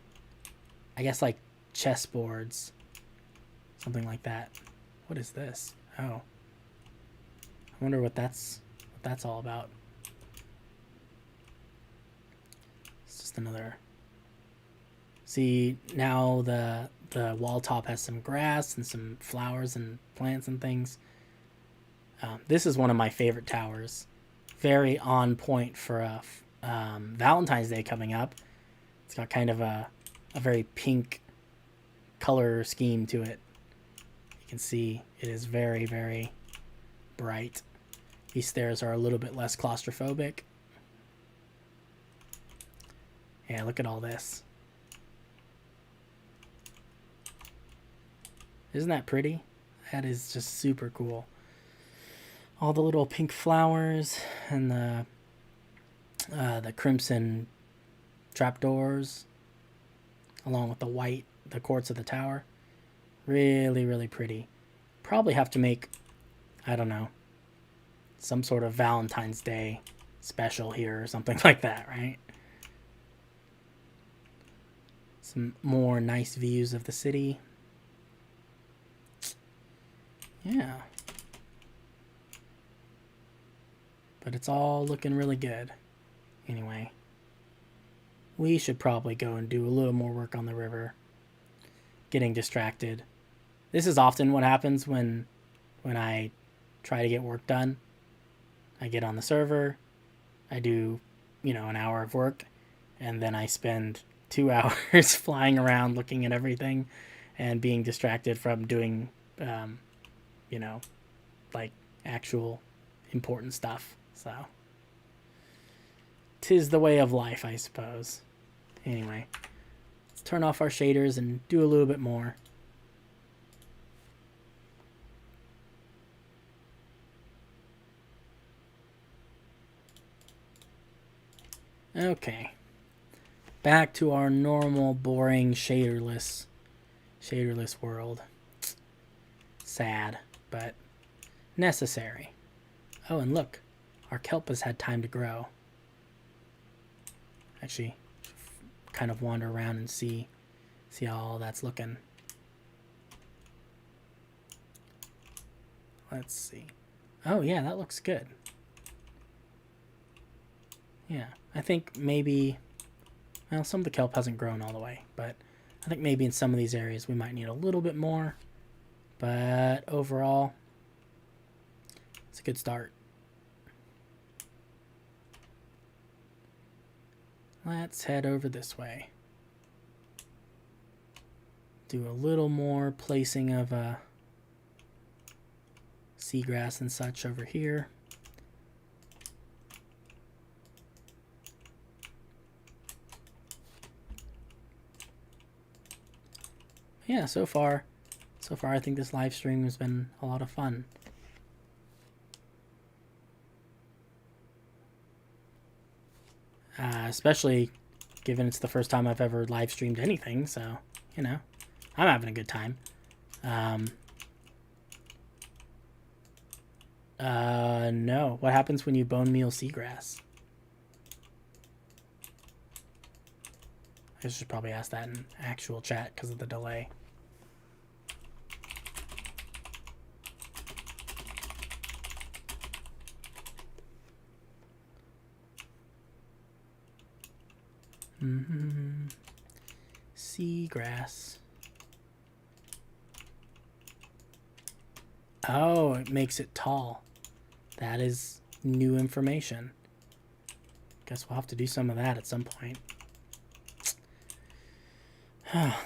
I guess like chessboards. Something like that. What is this? Oh. I wonder what that's all about. It's just another... See, now the wall top has some grass and some flowers and plants and things. This is one of my favorite towers. Very on point for Valentine's Day coming up. It's got kind of a very pink color scheme to it. You can see it is very, very bright. These stairs are a little bit less claustrophobic. Yeah, look at all this. Isn't that pretty? That is just super cool. All the little pink flowers and the crimson trapdoors, along with the quartz of the tower. Really, really pretty. Probably have to make, I don't know, some sort of Valentine's Day special here or something like that, right? Some more nice views of the city. Yeah. But it's all looking really good. Anyway, we should probably go and do a little more work on the river. Getting distracted. This is often what happens when I try to get work done. I get on the server, I do, an hour of work, and then I spend 2 hours flying around looking at everything and being distracted from doing, like actual important stuff. So, 'tis the way of life, I suppose. Anyway, let's turn off our shaders and do a little bit more. Okay. Back to our normal, boring, shaderless world. Sad, but necessary. Oh, and look, our kelp has had time to grow. Actually, kind of wander around and see how all that's looking. Let's see. Oh yeah, that looks good. Yeah, I think maybe, well, some of the kelp hasn't grown all the way, but I think maybe in some of these areas we might need a little bit more. But overall, it's a good start. Let's head over this way. Do a little more placing of seagrass and such over here. Yeah, so far I think this live stream has been a lot of fun. Especially given it's the first time I've ever live streamed anything, so, you know, I'm having a good time. No. What happens when you bone meal seagrass? I should probably ask that in actual chat because of the delay. Seagrass. Oh, it makes it tall. That is new information. Guess we'll have to do some of that at some point.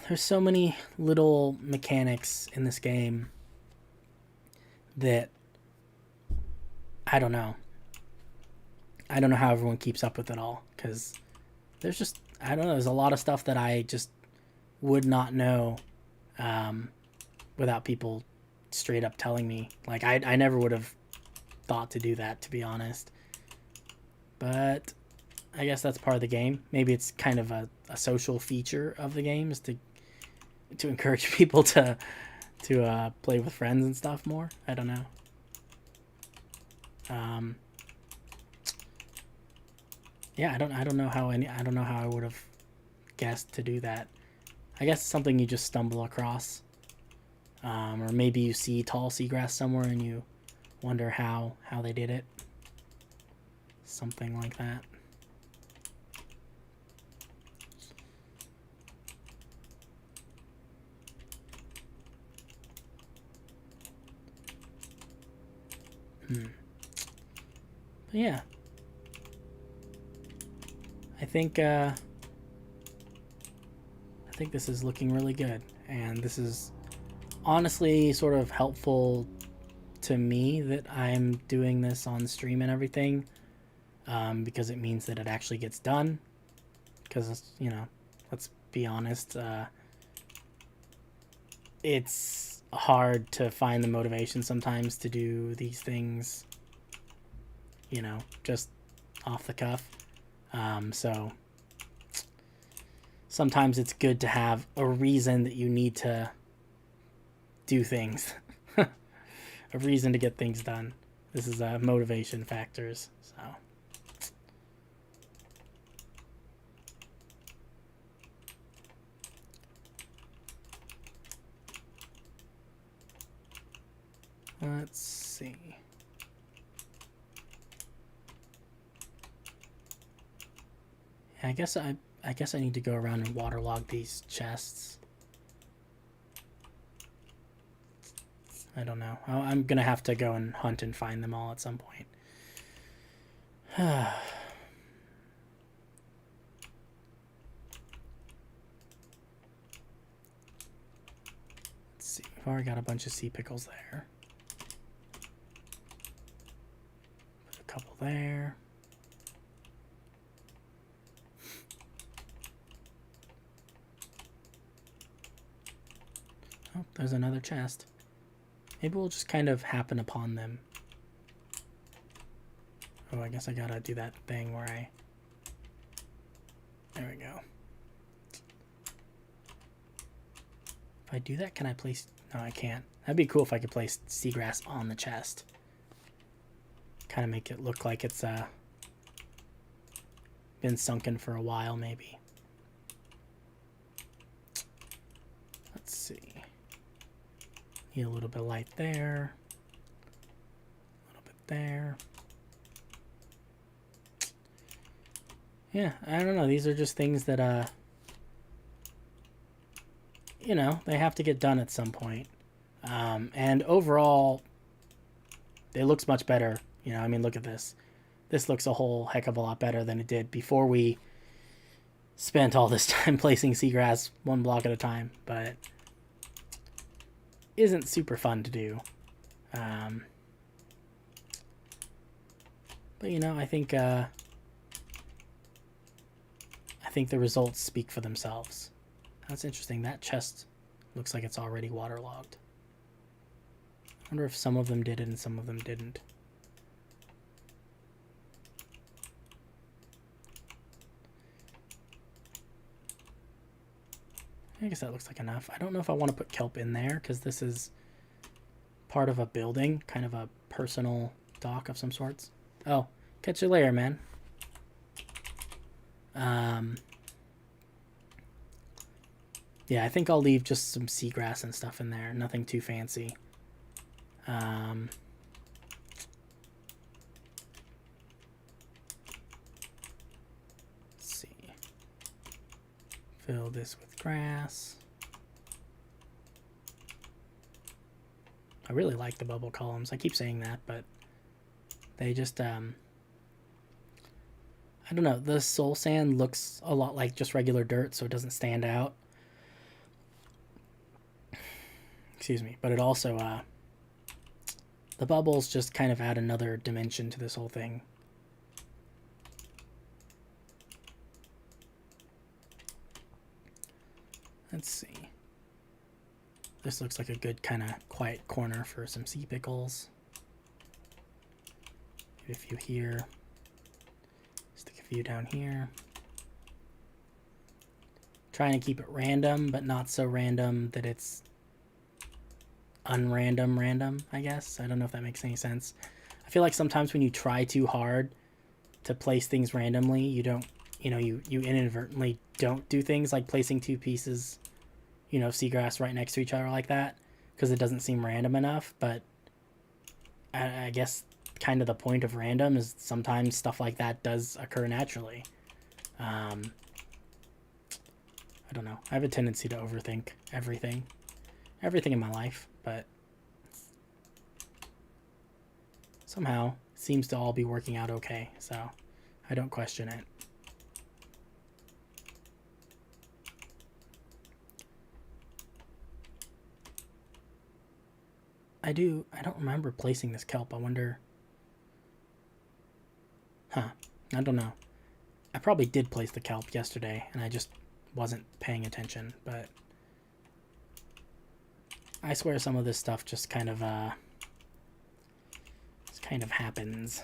There's so many little mechanics in this game that I don't know. I don't know how everyone keeps up with it all, because there's just, I don't know, there's a lot of stuff that I just would not know without people straight up telling me. Like, I never would have thought to do that, to be honest. But I guess that's part of the game. Maybe it's kind of a social feature of the game, is to encourage people to play with friends and stuff more. I don't know. Yeah, I don't know how I would have guessed to do that. I guess it's something you just stumble across, or maybe you see tall seagrass somewhere and you wonder how they did it. Something like that. But yeah, I think this is looking really good, and this is honestly sort of helpful to me that I'm doing this on stream and everything, because it means that it actually gets done. Because, you know, let's be honest, it's hard to find the motivation sometimes to do these things, you know, just off the cuff. So sometimes it's good to have a reason that you need to do things. A reason to get things done. This is motivation factors, so. Let's see. I guess I need to go around and waterlog these chests. I don't know. I'm gonna have to go and hunt and find them all at some point. Let's see. We've already got a bunch of sea pickles there. Put a couple there. Oh, there's another chest. Maybe we'll just kind of happen upon them. Oh, I guess I gotta do that thing where there we go. If I do that, can I place... No, I can't. That'd be cool if I could place seagrass on the chest. Kind of make it look like it's been sunken for a while, maybe. Let's see. Need a little bit of light there. A little bit there. Yeah, I don't know. These are just things that, you know, they have to get done at some point. And overall, it looks much better. You know, I mean, look at this. This looks a whole heck of a lot better than it did before we spent all this time placing seagrass one block at a time. But isn't super fun to do. But, you know, I think the results speak for themselves. That's interesting. That chest looks like it's already waterlogged. I wonder if some of them did it and some of them didn't. I guess that looks like enough. I don't know if I want to put kelp in there because this is part of a building, kind of a personal dock of some sorts. Oh, catch you later, man. Yeah, I think I'll leave just some seagrass and stuff in there. Nothing too fancy. Let's see. Fill this with grass. I really like the bubble columns. I keep saying that, but they just, I don't know. The soul sand looks a lot like just regular dirt, so it doesn't stand out. Excuse me. But it also, the bubbles just kind of add another dimension to this whole thing. Let's see. This looks like a good kind of quiet corner for some sea pickles. Maybe a few here. Stick a few down here. Trying to keep it random, but not so random that it's random, I guess. I don't know if that makes any sense. I feel like sometimes when you try too hard to place things randomly, you don't, you know, you inadvertently don't do things like placing two pieces, you know, seagrass right next to each other like that, because it doesn't seem random enough. But I guess kind of the point of random is sometimes stuff like that does occur naturally. I don't know. I have a tendency to overthink everything in my life, but somehow it seems to all be working out okay, so I don't question it. I don't remember placing this kelp. I wonder. I don't know. I probably did place the kelp yesterday, and I just wasn't paying attention, but I swear some of this stuff just kind of happens.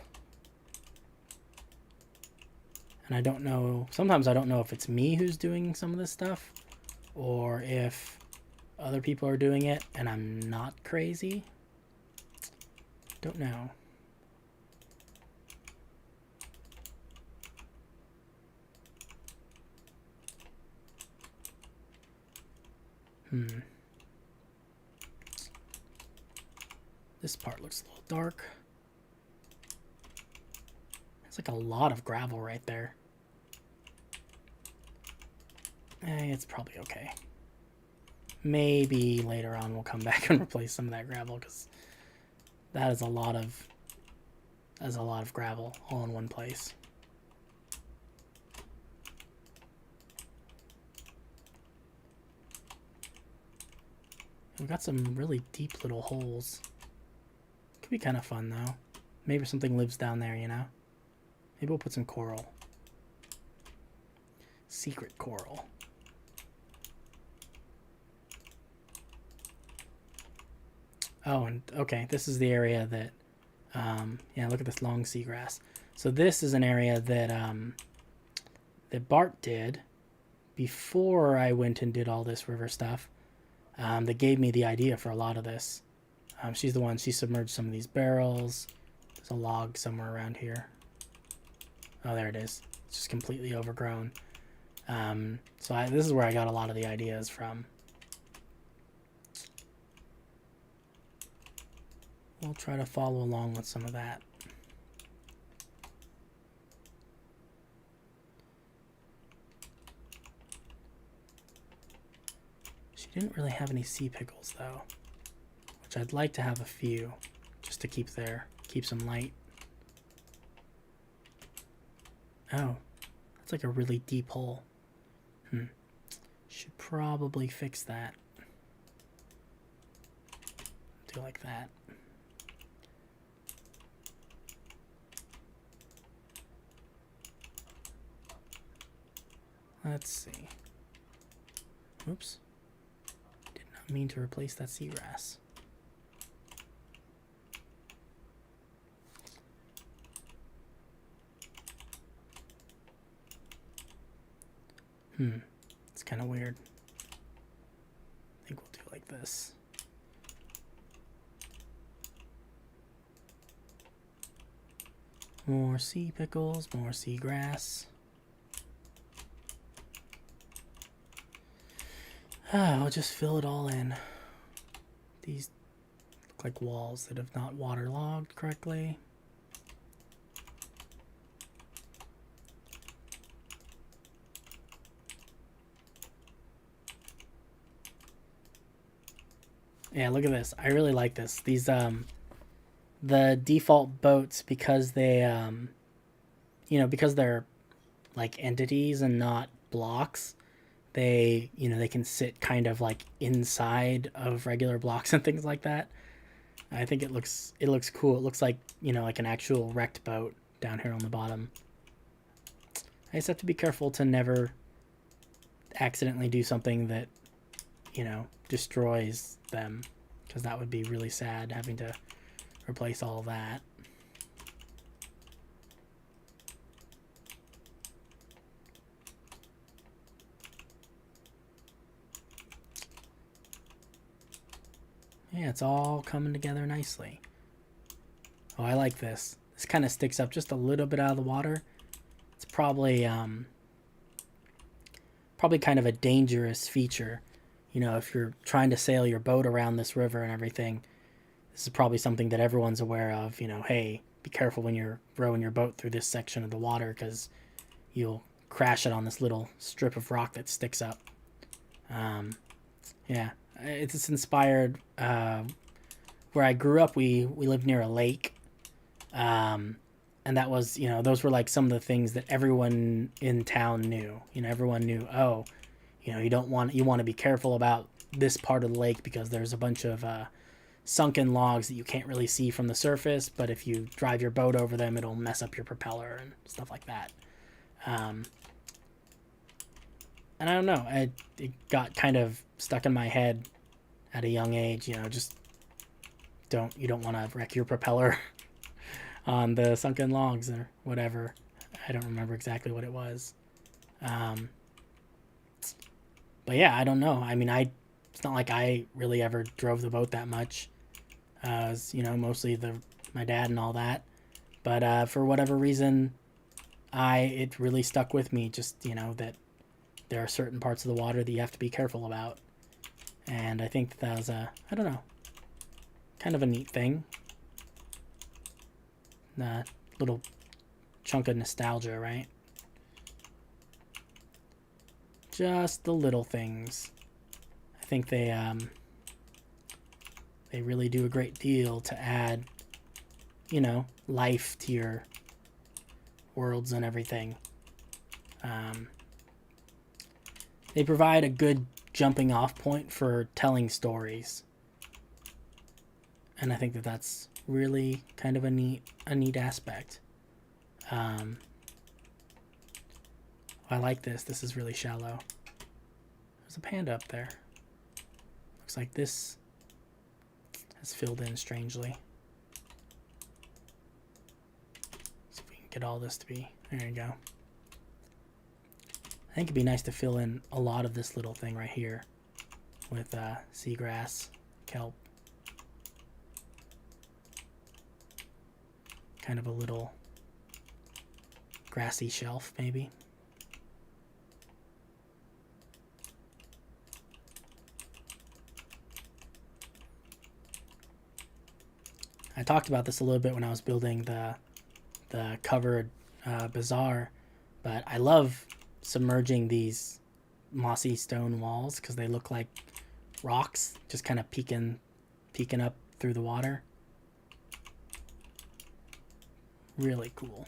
And I don't know, sometimes I don't know if it's me who's doing some of this stuff or if other people are doing it and I'm not crazy. Don't know. This part looks a little dark. It's like a lot of gravel right there. It's probably okay. Maybe later on we'll come back and replace some of that gravel, because that is a lot of gravel all in one place. We've got some really deep little holes. Could be kind of fun though. Maybe something lives down there, you know? Maybe we'll put some coral. Secret coral. Oh, and okay, this is the area that, yeah, look at this long seagrass. So this is an area that, that Bart did before I went and did all this river stuff. that gave me the idea for a lot of this. She's the one, she submerged some of these barrels. There's a log somewhere around here. Oh, there it is. It's just completely overgrown. This is where I got a lot of the ideas from. We'll try to follow along with some of that. She didn't really have any sea pickles though, which I'd like to have a few just to keep some light. Oh, that's like a really deep hole. Should probably fix that. Do like that. Let's see. Oops. Did not mean to replace that seagrass. It's kind of weird. I think we'll do it like this. More sea pickles, more seagrass. I'll just fill it all in. These look like walls that have not waterlogged correctly. Yeah, look at this. I really like this. These the default boats, because they because they're like entities and not blocks, they they can sit kind of like inside of regular blocks and things like that. I think it looks cool. It looks like like an actual wrecked boat down here on the bottom. I just have to be careful to never accidentally do something that destroys them, because that would be really sad, having to replace all that. Yeah, it's all coming together nicely. Oh, I like this. This kind of sticks up just a little bit out of the water. It's probably kind of a dangerous feature. If you're trying to sail your boat around this river and everything, this is probably something that everyone's aware of. Hey, be careful when you're rowing your boat through this section of the water, because you'll crash it on this little strip of rock that sticks up. Yeah, it's inspired. Where I grew up, we lived near a lake, and that was those were like some of the things that everyone in town knew. Everyone knew. Oh, you want to be careful about this part of the lake, because there's a bunch of sunken logs that you can't really see from the surface, but if you drive your boat over them, it'll mess up your propeller and stuff like that. And I don't know, it got kind of stuck in my head at a young age. Just you don't want to wreck your propeller on the sunken logs or whatever. I don't remember exactly what it was. But yeah, I don't know. I mean, it's not like I really ever drove the boat that much. It was, mostly my dad and all that. But for whatever reason, it really stuck with me. Just that there are certain parts of the water that you have to be careful about, and I think that was I don't know, kind of a neat thing. Little chunk of nostalgia, right? Just the little things. I think they really do a great deal to add, life to your worlds and everything. They provide a good jumping off point for telling stories, and I think that that's really kind of a neat aspect. I like this. This is really shallow. There's a panda up there. Looks like this has filled in strangely. See if we can get all this to be. There you go. I think it'd be nice to fill in a lot of this little thing right here. with seagrass, kelp. Kind of a little grassy shelf, maybe. I talked about this a little bit when I was building the covered bazaar, but I love submerging these mossy stone walls because they look like rocks just kind of peeking up through the water. Really cool.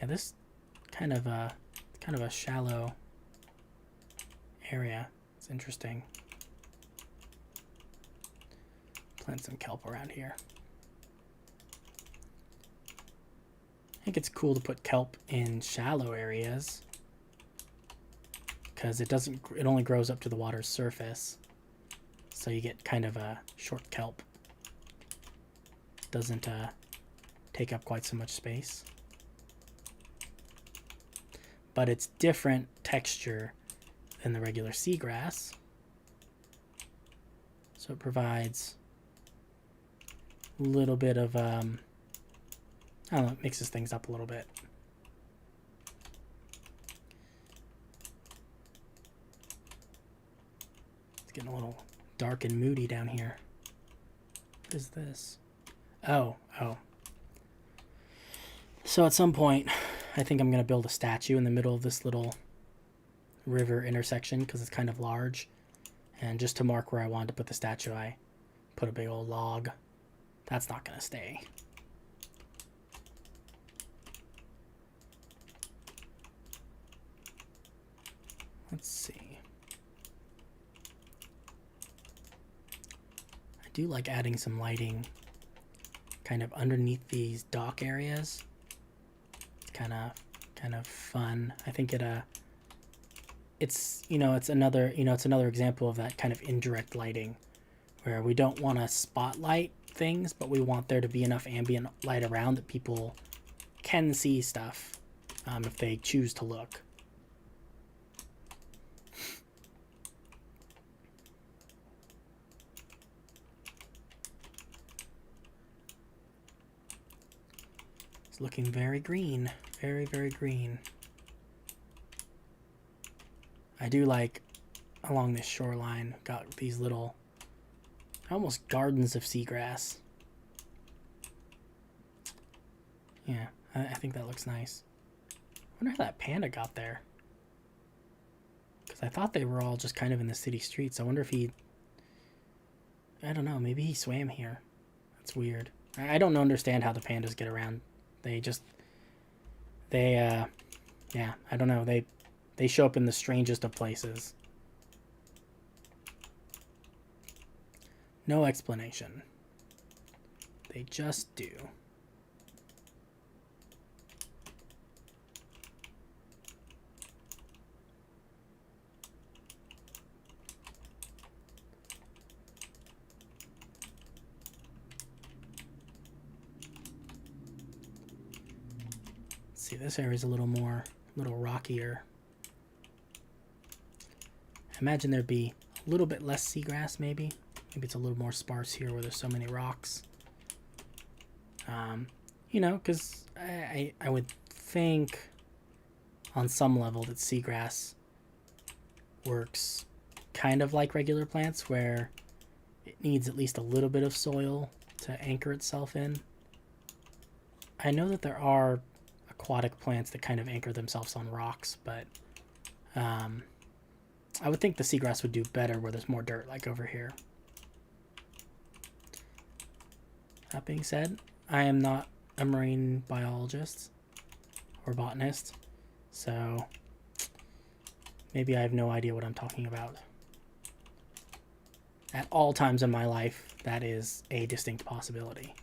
Yeah, this kind of a shallow area. It's interesting. Plant some kelp around here. I think it's cool to put kelp in shallow areas because it only grows up to the water's surface. So you get kind of a short kelp. Doesn't take up quite so much space. But it's different texture than the regular seagrass. So it provides a little bit of, I don't know, it mixes things up a little bit. It's getting a little dark and moody down here. What is this? Oh. So at some point, I think I'm going to build a statue in the middle of this little river intersection because it's kind of large. And just to mark where I wanted to put the statue, I put a big old log. That's not going to stay. Let's see. I do like adding some lighting kind of underneath these dock areas. It's kind of fun. I think it's another example of that kind of indirect lighting where we don't want to spotlight things, but we want there to be enough ambient light around that people can see stuff if they choose to look. It's looking very green. Very, very green. I do like along this shoreline, got these little almost gardens of seagrass. Yeah, I think that looks nice. I wonder how that panda got there. Because I thought they were all just kind of in the city streets. I wonder if I don't know, maybe he swam here. That's weird. I don't understand how the pandas get around. Yeah, I don't know. They show up in the strangest of places. No explanation. They just do. Let's see, this area is a little rockier. I imagine there'd be a little bit less seagrass, maybe. Maybe it's a little more sparse here where there's so many rocks. Because I would think on some level that seagrass works kind of like regular plants where it needs at least a little bit of soil to anchor itself in. I know that there are aquatic plants that kind of anchor themselves on rocks, but I would think the seagrass would do better where there's more dirt, like over here. That being said, I am not a marine biologist or botanist, so maybe I have no idea what I'm talking about. At all times in my life, that is a distinct possibility.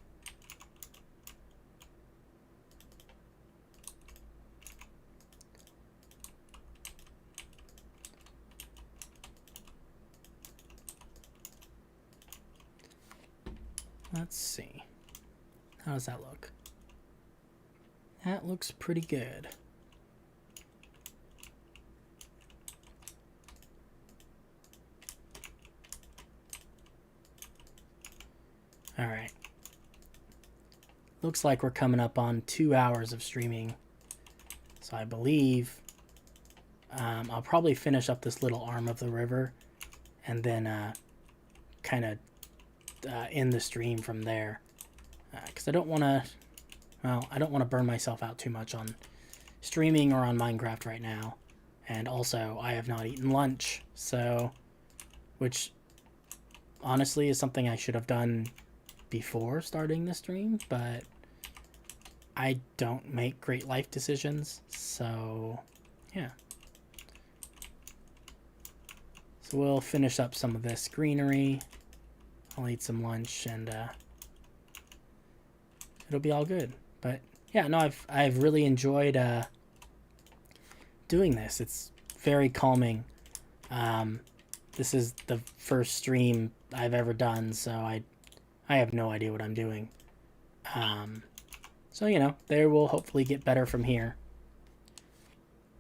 Let's see. How does that look? That looks pretty good. All right. Looks like we're coming up on 2 hours of streaming. So I believe I'll probably finish up this little arm of the river and then kind of end the stream from there. Because I don't want to, well, I don't want to burn myself out too much on streaming or on Minecraft right now. And also, I have not eaten lunch, so, which honestly is something I should have done before starting the stream, but I don't make great life decisions, so yeah. So we'll finish up some of this greenery. I'll eat some lunch and it'll be all good. But yeah, no, I've really enjoyed doing this. It's very calming. This is the first stream I've ever done, so I have no idea what I'm doing. So, you know, they will hopefully get better from here.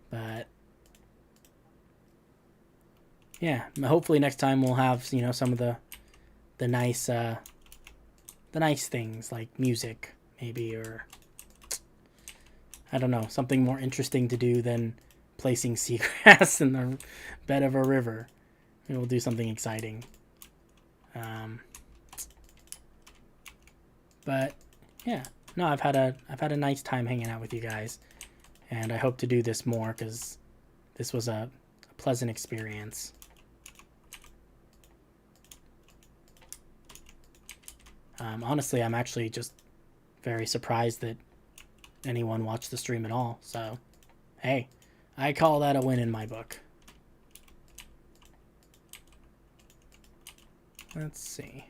But yeah, hopefully next time we'll have, you know, some of the nice things like music maybe, or I don't know, something more interesting to do than placing seagrass in the bed of a river. Maybe we'll do something exciting. But yeah, no, I've had a nice time hanging out with you guys, and I hope to do this more because this was a pleasant experience. Honestly, I'm actually just very surprised that anyone watched the stream at all. So, hey, I call that a win in my book. Let's see.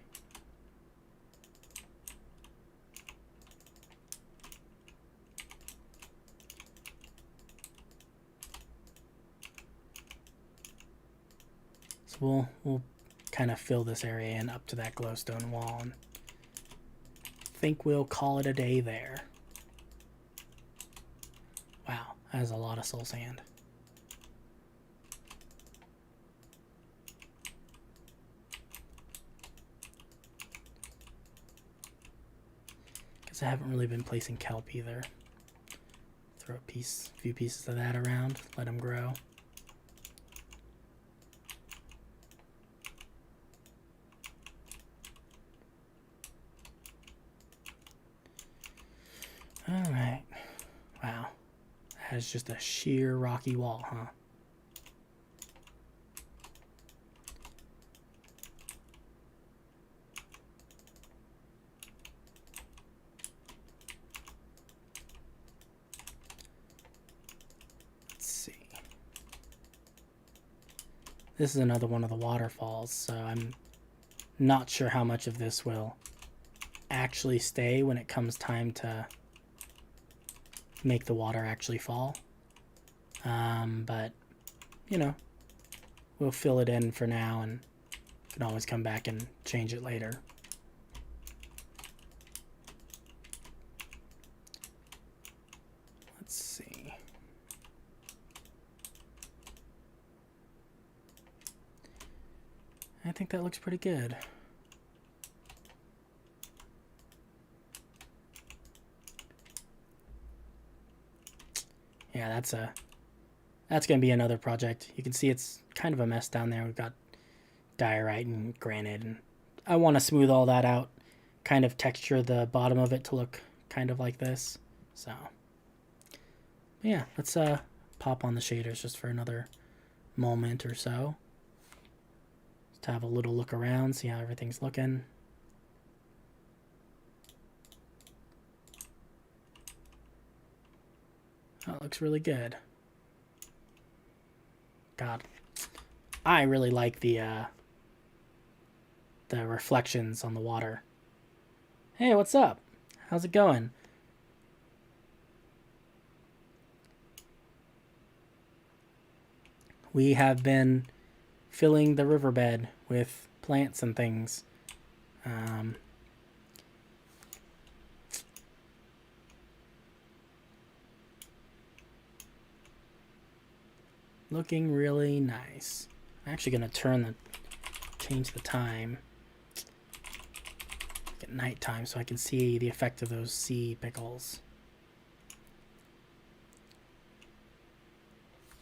So we'll kind of fill this area in up to that glowstone wall, and think we'll call it a day there. Wow, that is a lot of soul sand. Guess I haven't really been placing kelp either. Throw a few pieces of that around, let them grow. Alright. Wow. That is just a sheer rocky wall, huh? Let's see. This is another one of the waterfalls, so I'm not sure how much of this will actually stay when it comes time to make the water actually fall. But, you know, we'll fill it in for now and can always come back and change it later. Let's see. I think that looks pretty good. Yeah, that's gonna be another project. You can see it's kind of a mess down there. We've got diorite and granite, and I want to smooth all that out, kind of texture the bottom of it to look kind of like this. So yeah, let's pop on the shaders just for another moment or so. Just have a little look around, see how everything's looking. That looks really good. God, I really like the reflections on the water. Hey, what's up? How's it going? We have been filling the riverbed with plants and things. Looking really nice. I'm actually gonna change the time. at nighttime so I can see the effect of those sea pickles.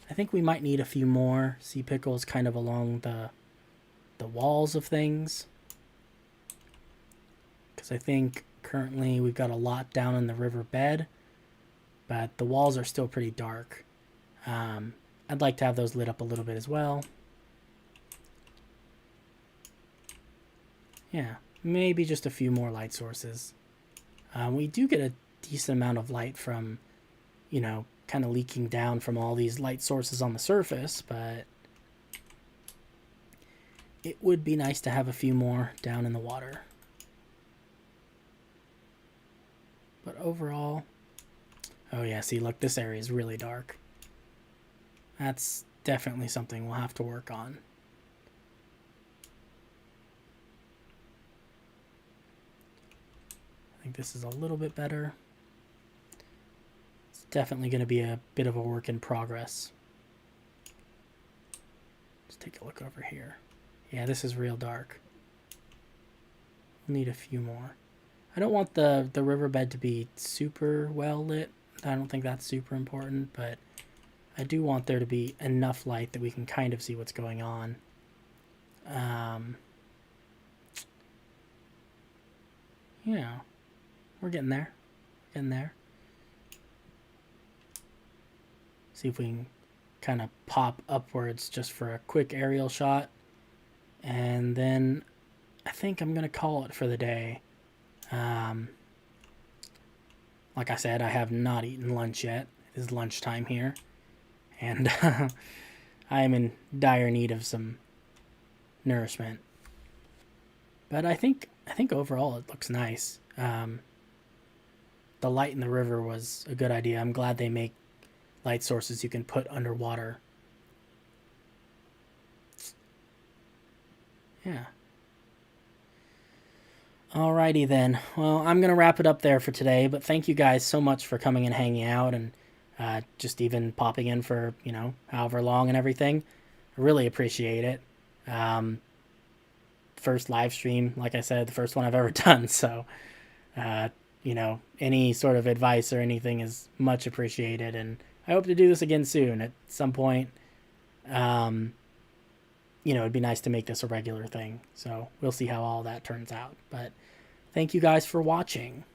I think we might need a few more sea pickles kind of along the walls of things. Because I think currently we've got a lot down in the riverbed, but the walls are still pretty dark. I'd like to have those lit up a little bit as well. Yeah, maybe just a few more light sources. We do get a decent amount of light from, you know, kind of leaking down from all these light sources on the surface, but it would be nice to have a few more down in the water. But overall, oh yeah, see, look, this area is really dark. That's definitely something we'll have to work on. I think this is a little bit better. It's definitely going to be a bit of a work in progress. Let's take a look over here. Yeah, this is real dark. We'll need a few more. I don't want the riverbed to be super well lit. I don't think that's super important, but I do want there to be enough light that we can kind of see what's going on. Yeah, we're getting there. Getting there. See if we can kind of pop upwards just for a quick aerial shot. And then I think I'm going to call it for the day. Like I said, I have not eaten lunch yet. It is lunchtime here. And I am in dire need of some nourishment. But I think overall it looks nice. The light in the river was a good idea. I'm glad they make light sources you can put underwater. Yeah. Alrighty then. Well, I'm going to wrap it up there for today, but thank you guys so much for coming and hanging out and just even popping in for, you know, however long and everything. I really appreciate it. First live stream, like I said, the first one I've ever done, so, you know, any sort of advice or anything is much appreciated, and I hope to do this again soon at some point. You know, it'd be nice to make this a regular thing. So we'll see how all that turns out. But thank you guys for watching.